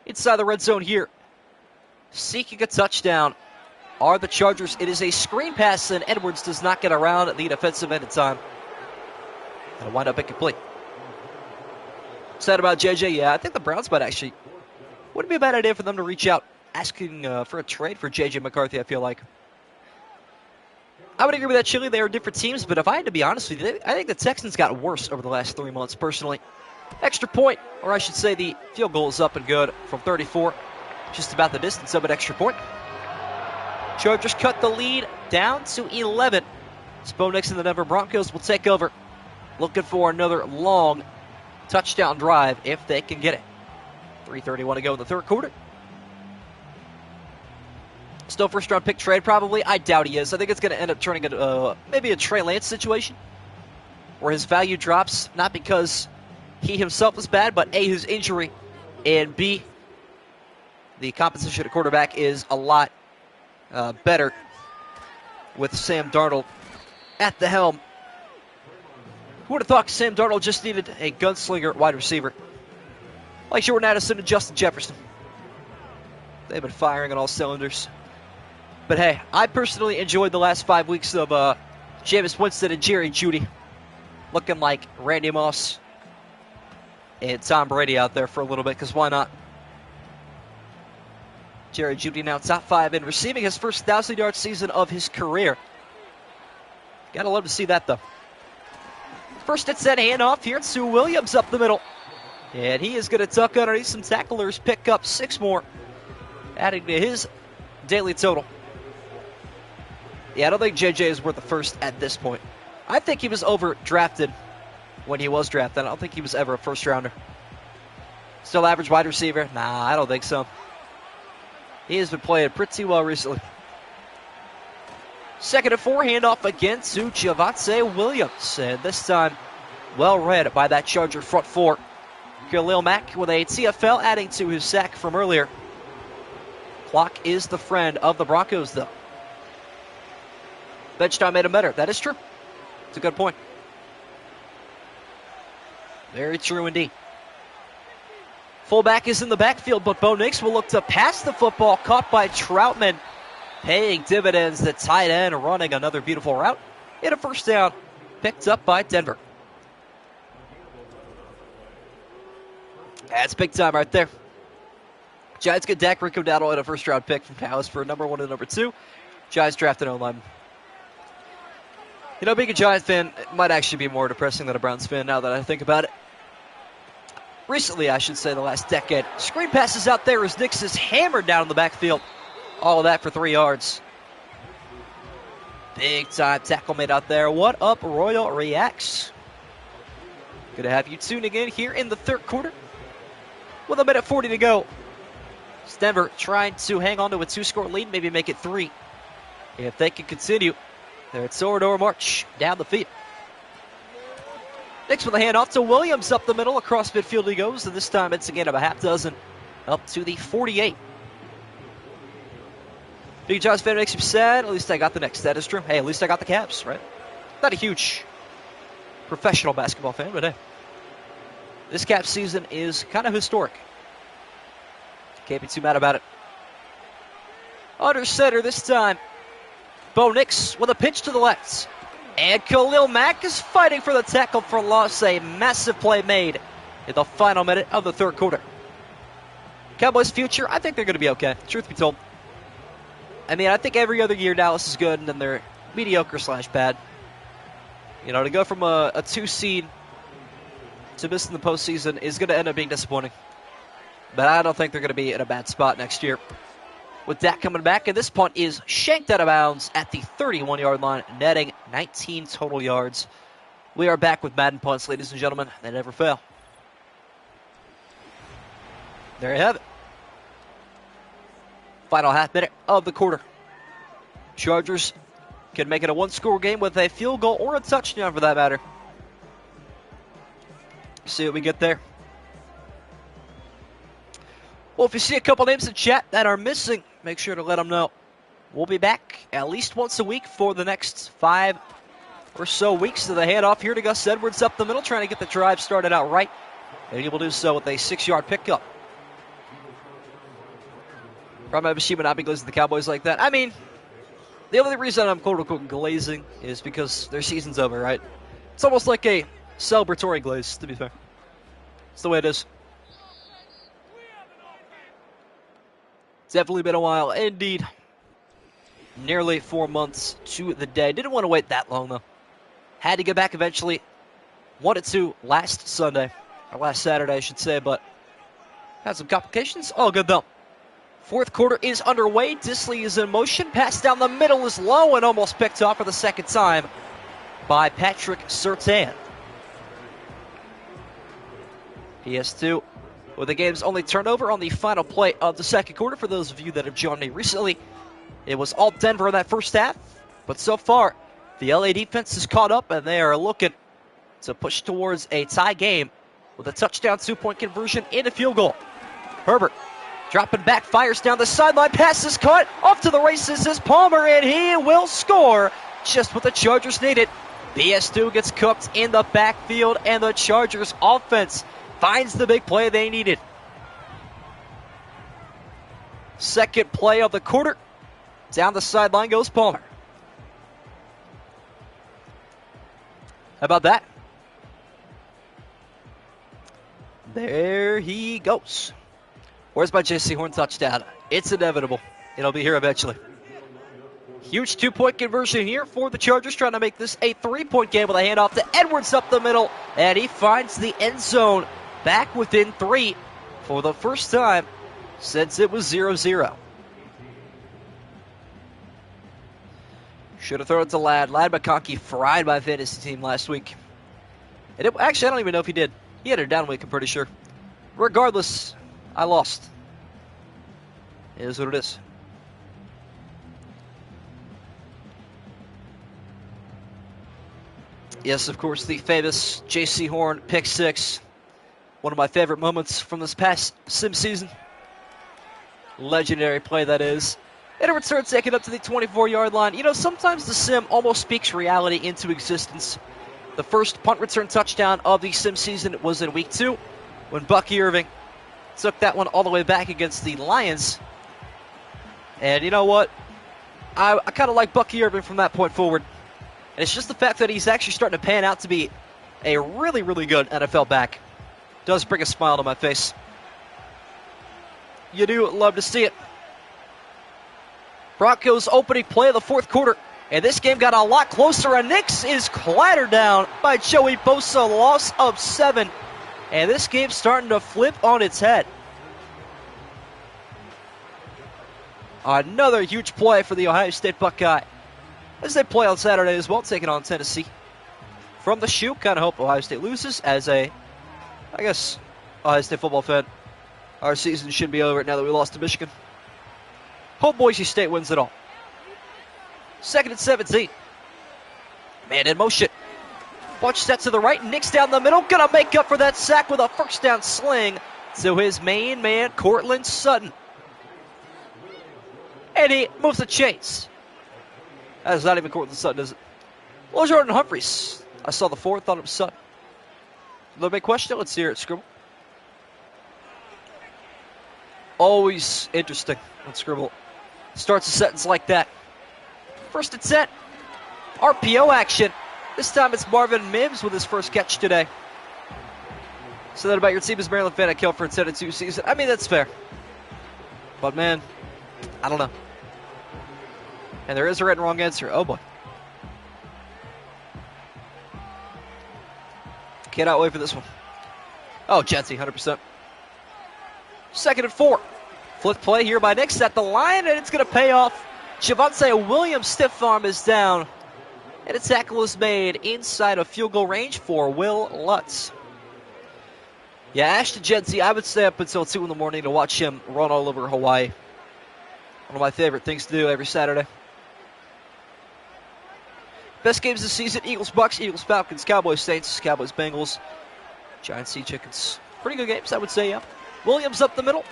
Inside the red zone here. Seeking a touchdown are the Chargers. It is a screen pass, and Edwards does not get around the defensive end in time. It'll wind up incomplete. Said about JJ, yeah, I think the Browns might actually, wouldn't be a bad idea for them to reach out, asking for a trade for JJ McCarthy, I feel like. I would agree with that, Chili. They are different teams, but if I had to be honest with you, I think the Texans got worse over the last 3 months, personally. Extra point, or I should say the field goal is up and good from 34. Just about the distance of an extra point. Chargers cut the lead down to 11. Bo Nix and the Denver Broncos will take over. Looking for another long touchdown drive if they can get it. 3:31 to go in the 3rd quarter. Still first-round pick trade, probably. I doubt he is. I think it's going to end up turning into maybe a Trey Lance situation where his value drops, not because he himself is bad, but A, his injury, and B, the competition at quarterback is a lot better with Sam Darnold at the helm. Who would have thought Sam Darnold just needed a gunslinger wide receiver like Jordan Addison and Justin Jefferson? They've been firing on all cylinders. But hey, I personally enjoyed the last 5 weeks of Jameis Winston and Jerry Jeudy looking like Randy Moss and Tom Brady out there for a little bit, because why not? Jerry Jeudy now top 5 in receiving, his first 1,000-yard season of his career. Gotta love to see that, though. First it's that handoff here to Williams up the middle. And he is going to tuck underneath some tacklers, pick up 6 more, adding to his daily total. Yeah, I don't think JJ is worth the first at this point. I think he was overdrafted when he was drafted. I don't think he was ever a first-rounder. Still average wide receiver? Nah, I don't think so. He has been playing pretty well recently. 2nd and 4, handoff again to Javonte Williams. And this time, well read by that Charger front 4. Khalil Mack with a TFL adding to his sack from earlier. Clock is the friend of the Broncos, though. Bench time made him better. That is true. It's a good point. Very true indeed. Fullback is in the backfield, but Bo Nix will look to pass the football, caught by Troutman. Paying dividends, the tight end running another beautiful route. In a first down, picked up by Denver. That's big time right there. Giants get Dak Riccodado at a first-round pick from Dallas for number 1 and number 2. Giants drafted O-line. You know, being a Giants fan might actually be more depressing than a Browns fan now that I think about it. Recently, I should say, the last decade. Screen passes out there as Nix is hammered down in the backfield. All of that for 3 yards. Big time tackle made out there. What up, Royal Reacts? Good to have you tuning in here in the 3rd quarter. With a minute 40 to go. It's Denver trying to hang on to a 2-score lead, maybe make it 3. If they can continue their door march down the field. Nix with a handoff to Williams up the middle. Across midfield he goes, and this time it's a gain of a half dozen up to the 48. Big Giants fan makes you sad. At least I got the Knicks. That is true. Hey, at least I got the Cavs, right? Not a huge professional basketball fan, but hey. This Cavs season is kind of historic. Can't be too mad about it. Under center this time. Bo Nix with a pitch to the left. And Khalil Mack is fighting for the tackle for loss. A massive play made in the final minute of the 3rd quarter. Cowboys' future, I think they're going to be okay, truth be told. I mean, I think every other year Dallas is good, and then they're mediocre/bad. You know, to go from a 2 seed to missing the postseason is going to end up being disappointing. But I don't think they're going to be in a bad spot next year. With Dak coming back, and this punt is shanked out of bounds at the 31-yard line, netting 19 total yards. We are back with Madden punts, ladies and gentlemen. They never fail. There you have it. Final half minute of the quarter. Chargers can make it a 1-score game with a field goal or a touchdown for that matter. See what we get there. Well, if you see a couple names in chat that are missing, make sure to let them know. We'll be back at least once a week for the next 5 or so weeks of the handoff here to Gus Edwards up the middle, trying to get the drive started out right. And he will do so with a 6-yard pickup. Probably she would not be glazing the Cowboys like that. I mean, the only reason I'm quote-unquote glazing is because their season's over, right? It's almost like a celebratory glaze, to be fair. It's the way it is. It's definitely been a while. Indeed. Nearly 4 months to the day. Didn't want to wait that long, though. Had to get back eventually. Wanted to last Sunday. Or last Saturday, I should say, but had some complications. All good, though. 4th quarter is underway. Disley is in motion. Pass down the middle is low and almost picked off for the 2nd time by Patrick Surtain. PS2 with the game's only turnover on the final play of the 2nd quarter. For those of you that have joined me recently, it was all Denver in that first half. But so far, the LA defense is caught up, and they are looking to push towards a tie game with a touchdown 2-point conversion and a field goal. Herbert dropping back, fires down the sideline, pass is caught, off to the races is Palmer, and he will score just what the Chargers needed. BS2 gets cooked in the backfield, and the Chargers offense finds the big play they needed. Second play of the quarter. Down the sideline goes Palmer. How about that? There he goes. Where's my J.C. Horn touchdown? It's inevitable. It'll be here eventually. Huge 2-point conversion here for the Chargers, trying to make this a 3-point game with a handoff to Edwards up the middle, and he finds the end zone back within 3 for the first time since it was 0-0. Should have thrown it to Ladd. Ladd McConkey fried my fantasy team last week. And actually, I don't even know if he did. He had a down week, I'm pretty sure. Regardless, I lost. It is what it is. Yes, of course, the famous J.C. Horn pick six. One of my favorite moments from this past sim season. Legendary play, that is. And a return taken up to the 24-yard line. You know, sometimes the sim almost speaks reality into existence. The first punt return touchdown of the sim season was in week 2 when Bucky Irving took that one all the way back against the Lions. And you know what? I kind of like Bucky Irving from that point forward. And it's just the fact that he's actually starting to pan out to be a really, really good NFL back. Does bring a smile to my face. You do love to see it. Broncos opening play of the fourth quarter. And this game got a lot closer. And Nix is clattered down by Joey Bosa. Loss of 7. And this game's starting to flip on its head. Another huge play for the Ohio State Buckeye. As they play on Saturday as well, taking on Tennessee. From the shoe, kind of hope Ohio State loses. As a, I guess, Ohio State football fan, our season should be over now that we lost to Michigan. Hope Boise State wins it all. 2nd and 17. Man in motion. Bunch set to the right. Nix down the middle. Gonna make up for that sack with a first down sling to his main man, Cortland Sutton. And he moves the chains. That's not even Cortland Sutton, is it? Well, Jordan Humphries. I saw the 4, thought it was Sutton. Another big question. Let's hear it, Scribble. Always interesting when Scribble starts a sentence like that. 1st and 10. RPO action. This time it's Marvin Mims with his first catch today. So that about your team is Maryland fan at Kill for a 10-2 season. I mean, that's fair. But man, I don't know. And there is a right and wrong answer. Oh boy. Cannot wait for this one. Oh, Jetsy, 100%. 2nd and 4. Flip play here by Nix at the line, and it's going to pay off. Javonte Williams' stiff arm is down. And a tackle is made inside of field goal range for Will Lutz. Yeah, Ashton Jetsy, I would stay up until 2 in the morning to watch him run all over Hawaii. One of my favorite things to do every Saturday. Best games this season: Eagles Bucks, Eagles Falcons, Cowboys Saints, Cowboys Bengals, Giants Sea Chickens. Pretty good games, I would say, yeah. Williams up the middle,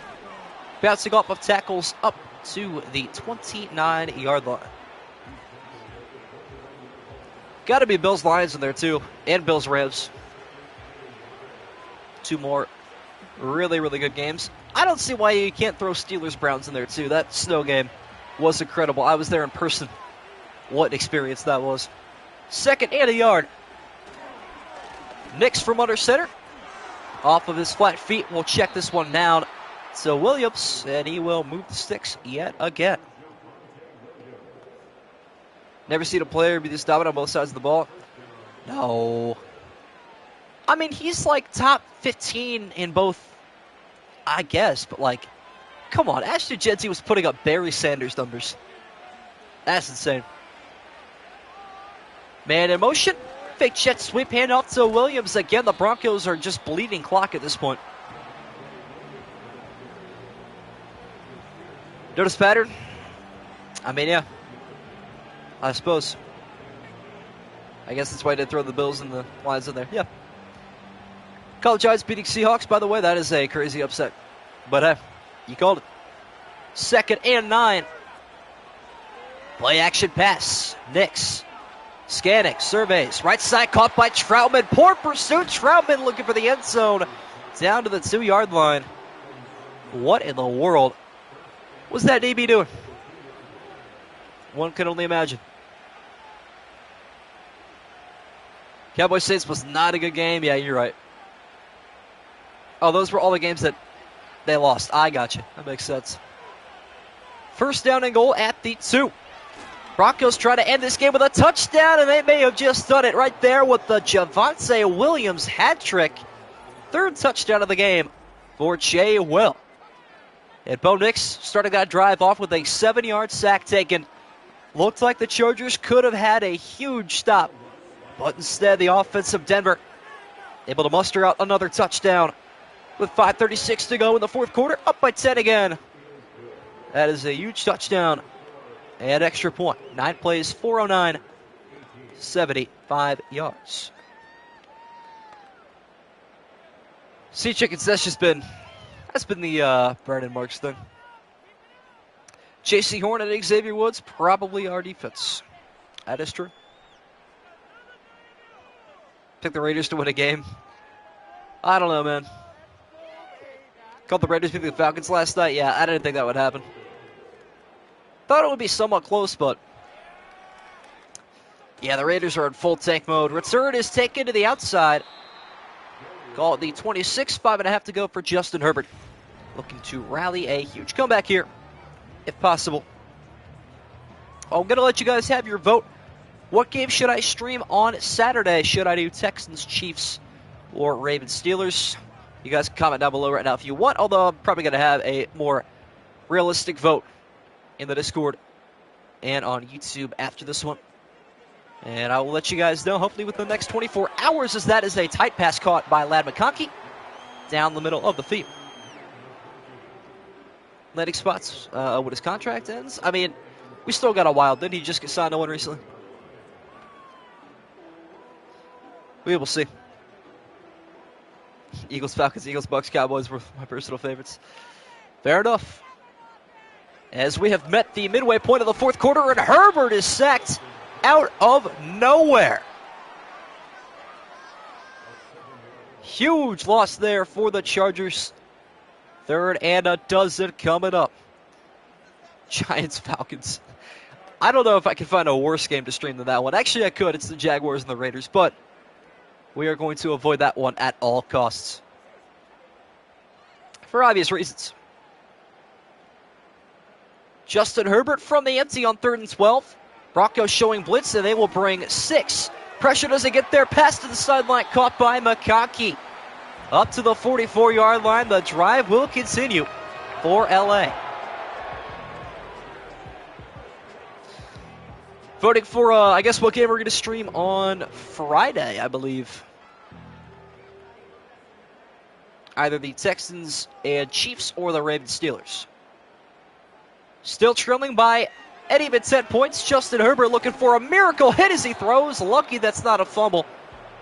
bouncing off of tackles up to the 29-yard line. Got to be Bills Lions in there too, and Bills Rams. 2 more really, really good games. I don't see why you can't throw Steelers Browns in there too. That snow game was incredible. I was there in person. What an experience that was. 2nd and a yard. Nix from under center. Off of his flat feet. We'll check this one down to Williams, and he will move the sticks yet again. Never seen a player be this dominant on both sides of the ball. No. I mean, he's like top 15 in both, I guess, but like, come on. Ashton Jetsy was putting up Barry Sanders numbers. That's insane. Man in motion. Fake jet sweep handoff to Williams. Again, the Broncos are just bleeding clock at this point. Notice pattern? I mean, yeah. I suppose. I guess that's why they throw the Bills and the Lions in there. Yeah. College Giants beating Seahawks, by the way. That is a crazy upset. But hey, you called it. 2nd and 9. Play action pass. Nix. Scanning, surveys, right side caught by Troutman. Poor pursuit. Troutman looking for the end zone. Down to the 2-yard line. What in the world? What's that DB doing? One can only imagine. Cowboys Saints was not a good game. Yeah, you're right. Oh, those were all the games that they lost. I got you. That makes sense. First down and goal at the 2. Broncos try to end this game with a touchdown, and they may have just done it right there with the Javonte Williams hat trick. Third touchdown of the game for Jay Will. And Bo Nix started that drive off with a 7-yard sack taken. Looked like the Chargers could have had a huge stop, but instead the offense of Denver able to muster out another touchdown with 5:36 to go in the fourth quarter, up by 10 again. That is a huge touchdown and extra point. 9 plays, 409, 75 yards. Sea Chickens, that's been the Brandon Marks thing. J.C. Horn and Xavier Woods, probably our defense. That is true. Pick the Raiders to win a game. I don't know, man. Called the Raiders beat the Falcons last night. Yeah, I didn't think that would happen. Thought it would be somewhat close, but yeah, the Raiders are in full tank mode. Return is taken to the outside. Call it the 26, 5.5 to go for Justin Herbert. Looking to rally a huge comeback here, if possible. I'm going to let you guys have your vote. What game should I stream on Saturday? Should I do Texans, Chiefs, or Ravens, Steelers? You guys can comment down below right now if you want, although I'm probably going to have a more realistic vote in the Discord and on YouTube after this one. And I will let you guys know, hopefully within the next 24 hours, as that is a tight pass caught by Ladd McConkey down the middle of the field. Landing spots when his contract ends. I mean, we still got a while. Didn't he just get signed to one recently? We will see. Eagles, Falcons, Eagles, Bucks, Cowboys were my personal favorites. Fair enough. As we have met the midway point of the fourth quarter, and Herbert is sacked out of nowhere. Huge loss there for the Chargers. 3rd and a dozen coming up. Giants, Falcons. I don't know if I can find a worse game to stream than that one. Actually, I could. It's the Jaguars and the Raiders, but we are going to avoid that one at all costs. For obvious reasons. Justin Herbert from the empty on 3rd and 12. Broncos showing blitz, and they will bring 6. Pressure doesn't get there. Pass to the sideline, caught by McConkey. Up to the 44-yard line. The drive will continue for LA. Voting for, I guess, what game we're going to stream on Friday, I believe. Either the Texans and Chiefs or the Ravens Steelers. Still trailing by an even 10 points. Justin Herbert looking for a miracle hit as he throws. Lucky that's not a fumble.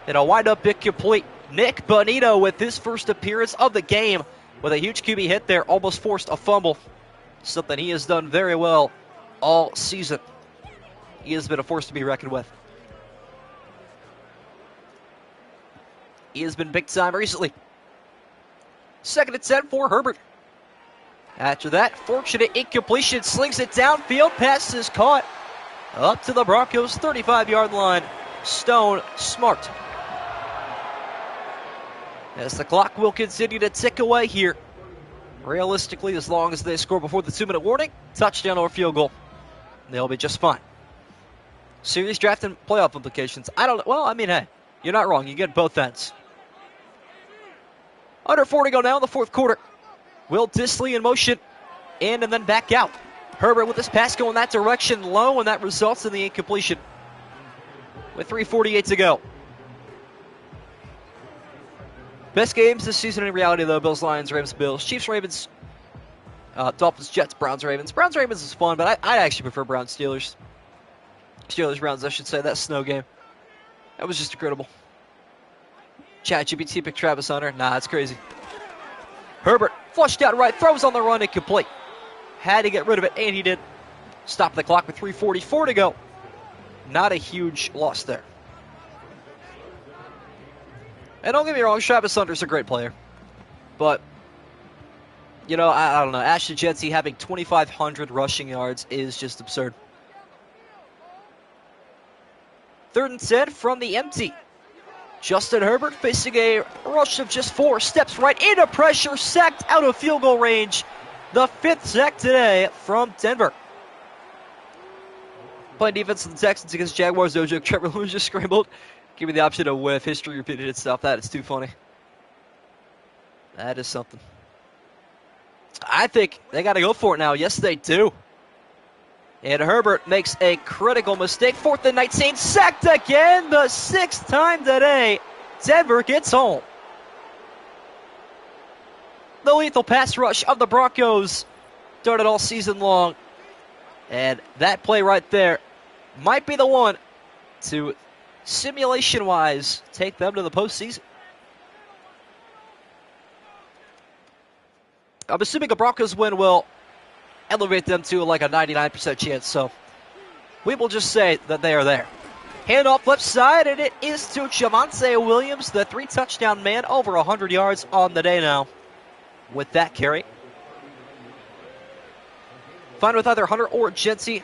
And a wind-up incomplete. Nick Bonito with his first appearance of the game with a huge QB hit there. Almost forced a fumble. Something he has done very well all season. He has been a force to be reckoned with. He has been big time recently. 2nd and 10 for Herbert. After that, fortunate incompletion, slings it downfield, pass is caught up to the Broncos' 35-yard line. Stone Smart. As the clock will continue to tick away here. Realistically, as long as they score before the 2-minute warning, touchdown or field goal, they'll be just fine. Series draft and playoff implications. Hey, you're not wrong. You get both ends. Under 4 to go now in the fourth quarter. Will Dissly in motion, in and then back out. Herbert with his pass going that direction low, and that results in the incompletion. With 3:48 to go. Best games this season in reality, though. Bills, Lions, Rams, Bills. Chiefs, Ravens, Dolphins, Jets, Browns, Ravens. Browns, Ravens is fun, but I actually prefer Browns, Steelers. Steelers, Browns, I should say. That snow game. That was just incredible. ChatGPT picked Travis Hunter. Nah, it's crazy. Herbert flushed out right, throws on the run, incomplete. Had to get rid of it, and he did. Stop the clock with 3:44 to go. Not a huge loss there. And don't get me wrong, Travis Hunter's a great player. But You know, I don't know. Ashton Jeanty having 2,500 rushing yards is just absurd. 3rd and 10 from the empty. Justin Herbert facing a rush of just 4, steps right into pressure, sacked out of field goal range. The 5th sack today from Denver. Playing defense of the Texans against Jaguars, no joke. Trevor Lewis just scrambled. Give me the option to whiff. History repeated itself. That is too funny. That is something. I think they got to go for it now. Yes, they do. And Herbert makes a critical mistake. 4th and 19, sacked again. The 6th time today. Denver gets home. The lethal pass rush of the Broncos started all season long. And that play right there might be the one to, simulation-wise, take them to the postseason. I'm assuming a Broncos win will elevate them to like a 99% chance, so we will just say that they are there. Handoff left side, and it is to Javonte Williams, the 3-touchdown man, over 100 yards on the day now with that carry. Fine with either Hunter or Jeanty.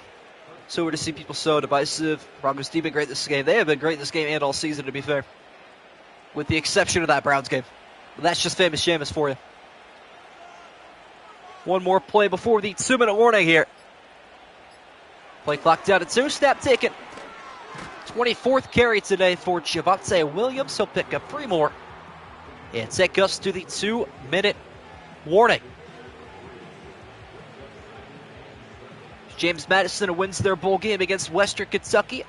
So we're to see people so divisive. Broncos have been great this game. They have been great this game and all season, to be fair, with the exception of that Browns game. But that's just famous Jameis for you. One more play before the 2-minute warning here. Play clock down to 2. Snap taken. 24th carry today for Javonte Williams. He'll pick up 3 more and take us to the 2-minute warning. James Madison wins their bowl game against Western Kentucky.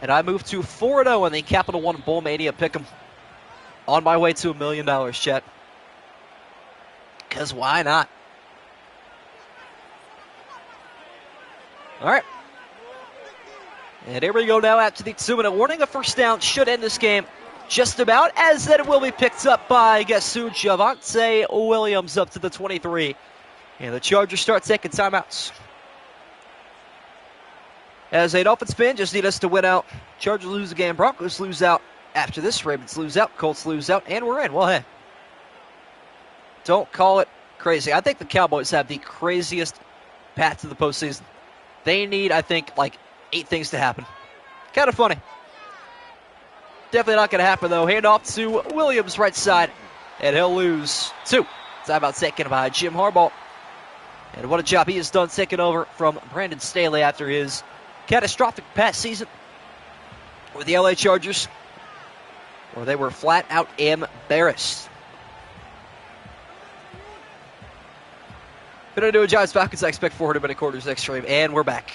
And I move to 4-0 in the Capital One Bowl Mania Pick'em. On my way to $1 million, Chet. Because why not? All right. And here we go now after the 2-minute warning. A first down should end this game just about, as then it will be picked up by, guess who, Javonte Williams up to the 23. And the Chargers start taking timeouts. As a Dolphins fan, just need us to win out. Chargers lose the game. Broncos lose out. After this, Ravens lose out. Colts lose out. And we're in. Well, hey. Don't call it crazy. I think the Cowboys have the craziest path to the postseason. They need, I think, like 8 things to happen. Kind of funny. Definitely not going to happen, though. Hand off to Williams, right side. And he'll lose 2. Timeout taken by Jim Harbaugh. And what a job he has done taking over from Brandon Staley after his catastrophic past season with the LA Chargers, where they were flat out embarrassed. Gonna do a Giants Falcons. I expect 400 minute quarters next stream, and we're back.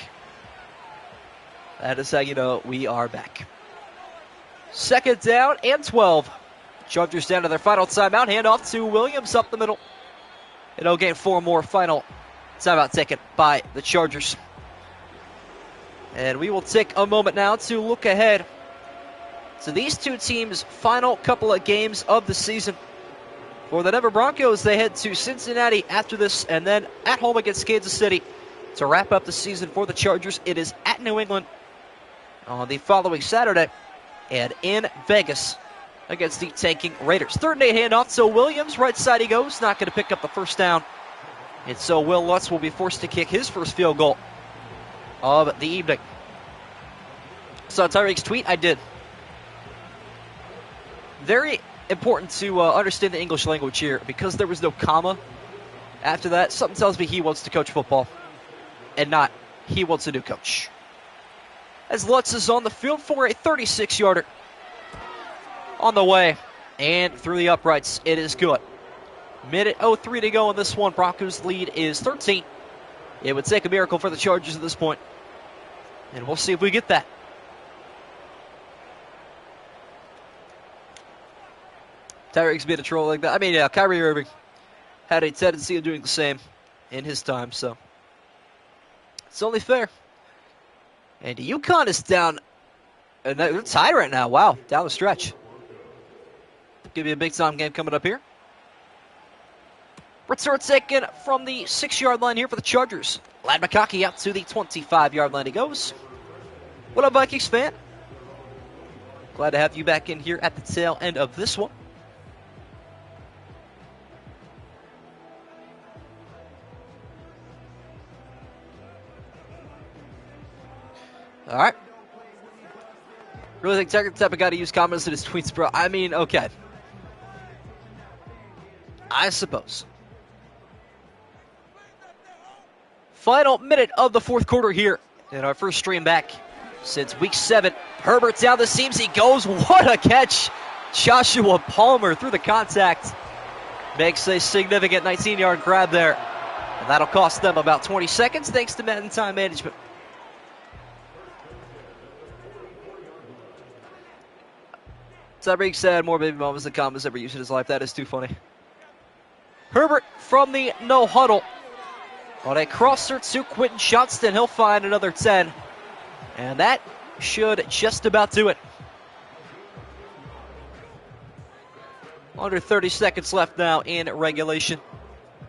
That is how you know we are back. 2nd down and 12. Chargers down to their final timeout. Handoff to Williams up the middle. And they'll gain 4 more. Final timeout taken by the Chargers. And we will take a moment now to look ahead to these two teams' final couple of games of the season. For the Denver Broncos, they head to Cincinnati after this, and then at home against Kansas City to wrap up the season. For the Chargers, it is at New England on the following Saturday, and in Vegas against the tanking Raiders. 3rd and 8 handoff, so Williams, right side he goes, not going to pick up the first down. And so Will Lutz will be forced to kick his first field goal of the evening. Saw Tyreek's tweet? I did. Very important to understand the English language here, because there was no comma after that. Something tells me he wants to coach football and not he wants a new coach. As Lutz is on the field for a 36-yarder on the way and through the uprights. It is good. Minute 03 to go in this one. Broncos lead is 13. It would take a miracle for the Chargers at this point, and we'll see if we get that. Tyreek's been a troll like that. I mean, yeah, Kyrie Irving had a tendency of doing the same in his time, so it's only fair. And UConn is down. And they're tied right now. Wow, down the stretch. Give you a big-time game coming up here. Return taken from the 6-yard line here for the Chargers. Lad McConkey out to the 25-yard line he goes. What up, Vikings fan? Glad to have you back in here at the tail end of this one. All right. Really think Tucker the type of guy to use comments in his tweets, bro? I mean, okay. I suppose. Final minute of the fourth quarter here in our first stream back since week 7. Herbert down the seams. He goes. What a catch. Joshua Palmer through the contact. Makes a significant 19-yard grab there. And that'll cost them about 20 seconds thanks to Madden time management. Tyreek said more baby moments than commas ever used in his life. That is too funny. Herbert from the no huddle. On a crosser to Quentin Johnston, he'll find another 10. And that should just about do it. Under 30 seconds left now in regulation.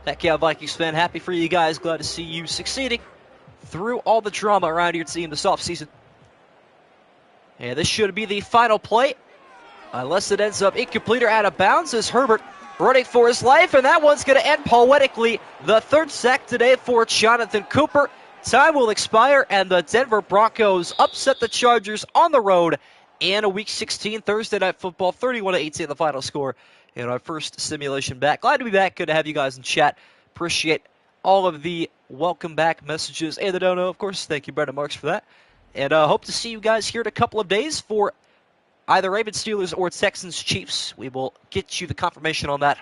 Heck yeah, Vikings fan. Happy for you guys. Glad to see you succeeding through all the drama around your team this offseason. And this should be the final play. Unless it ends up incomplete or out of bounds as Herbert running for his life. And that one's going to end poetically. The third sack today for Jonathan Cooper. Time will expire and the Denver Broncos upset the Chargers on the road in a Week 16 Thursday Night Football. 31-18 the final score in our first simulation back. Glad to be back. Good to have you guys in chat. Appreciate all of the welcome back messages and the dono, of course. Thank you, Brendan Marks, for that. And hope to see you guys here in a couple of days for either Ravens Steelers or Texans Chiefs. We will get you the confirmation on that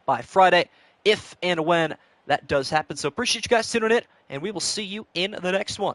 by Friday, if and when that does happen. So appreciate you guys tuning in, and we will see you in the next one.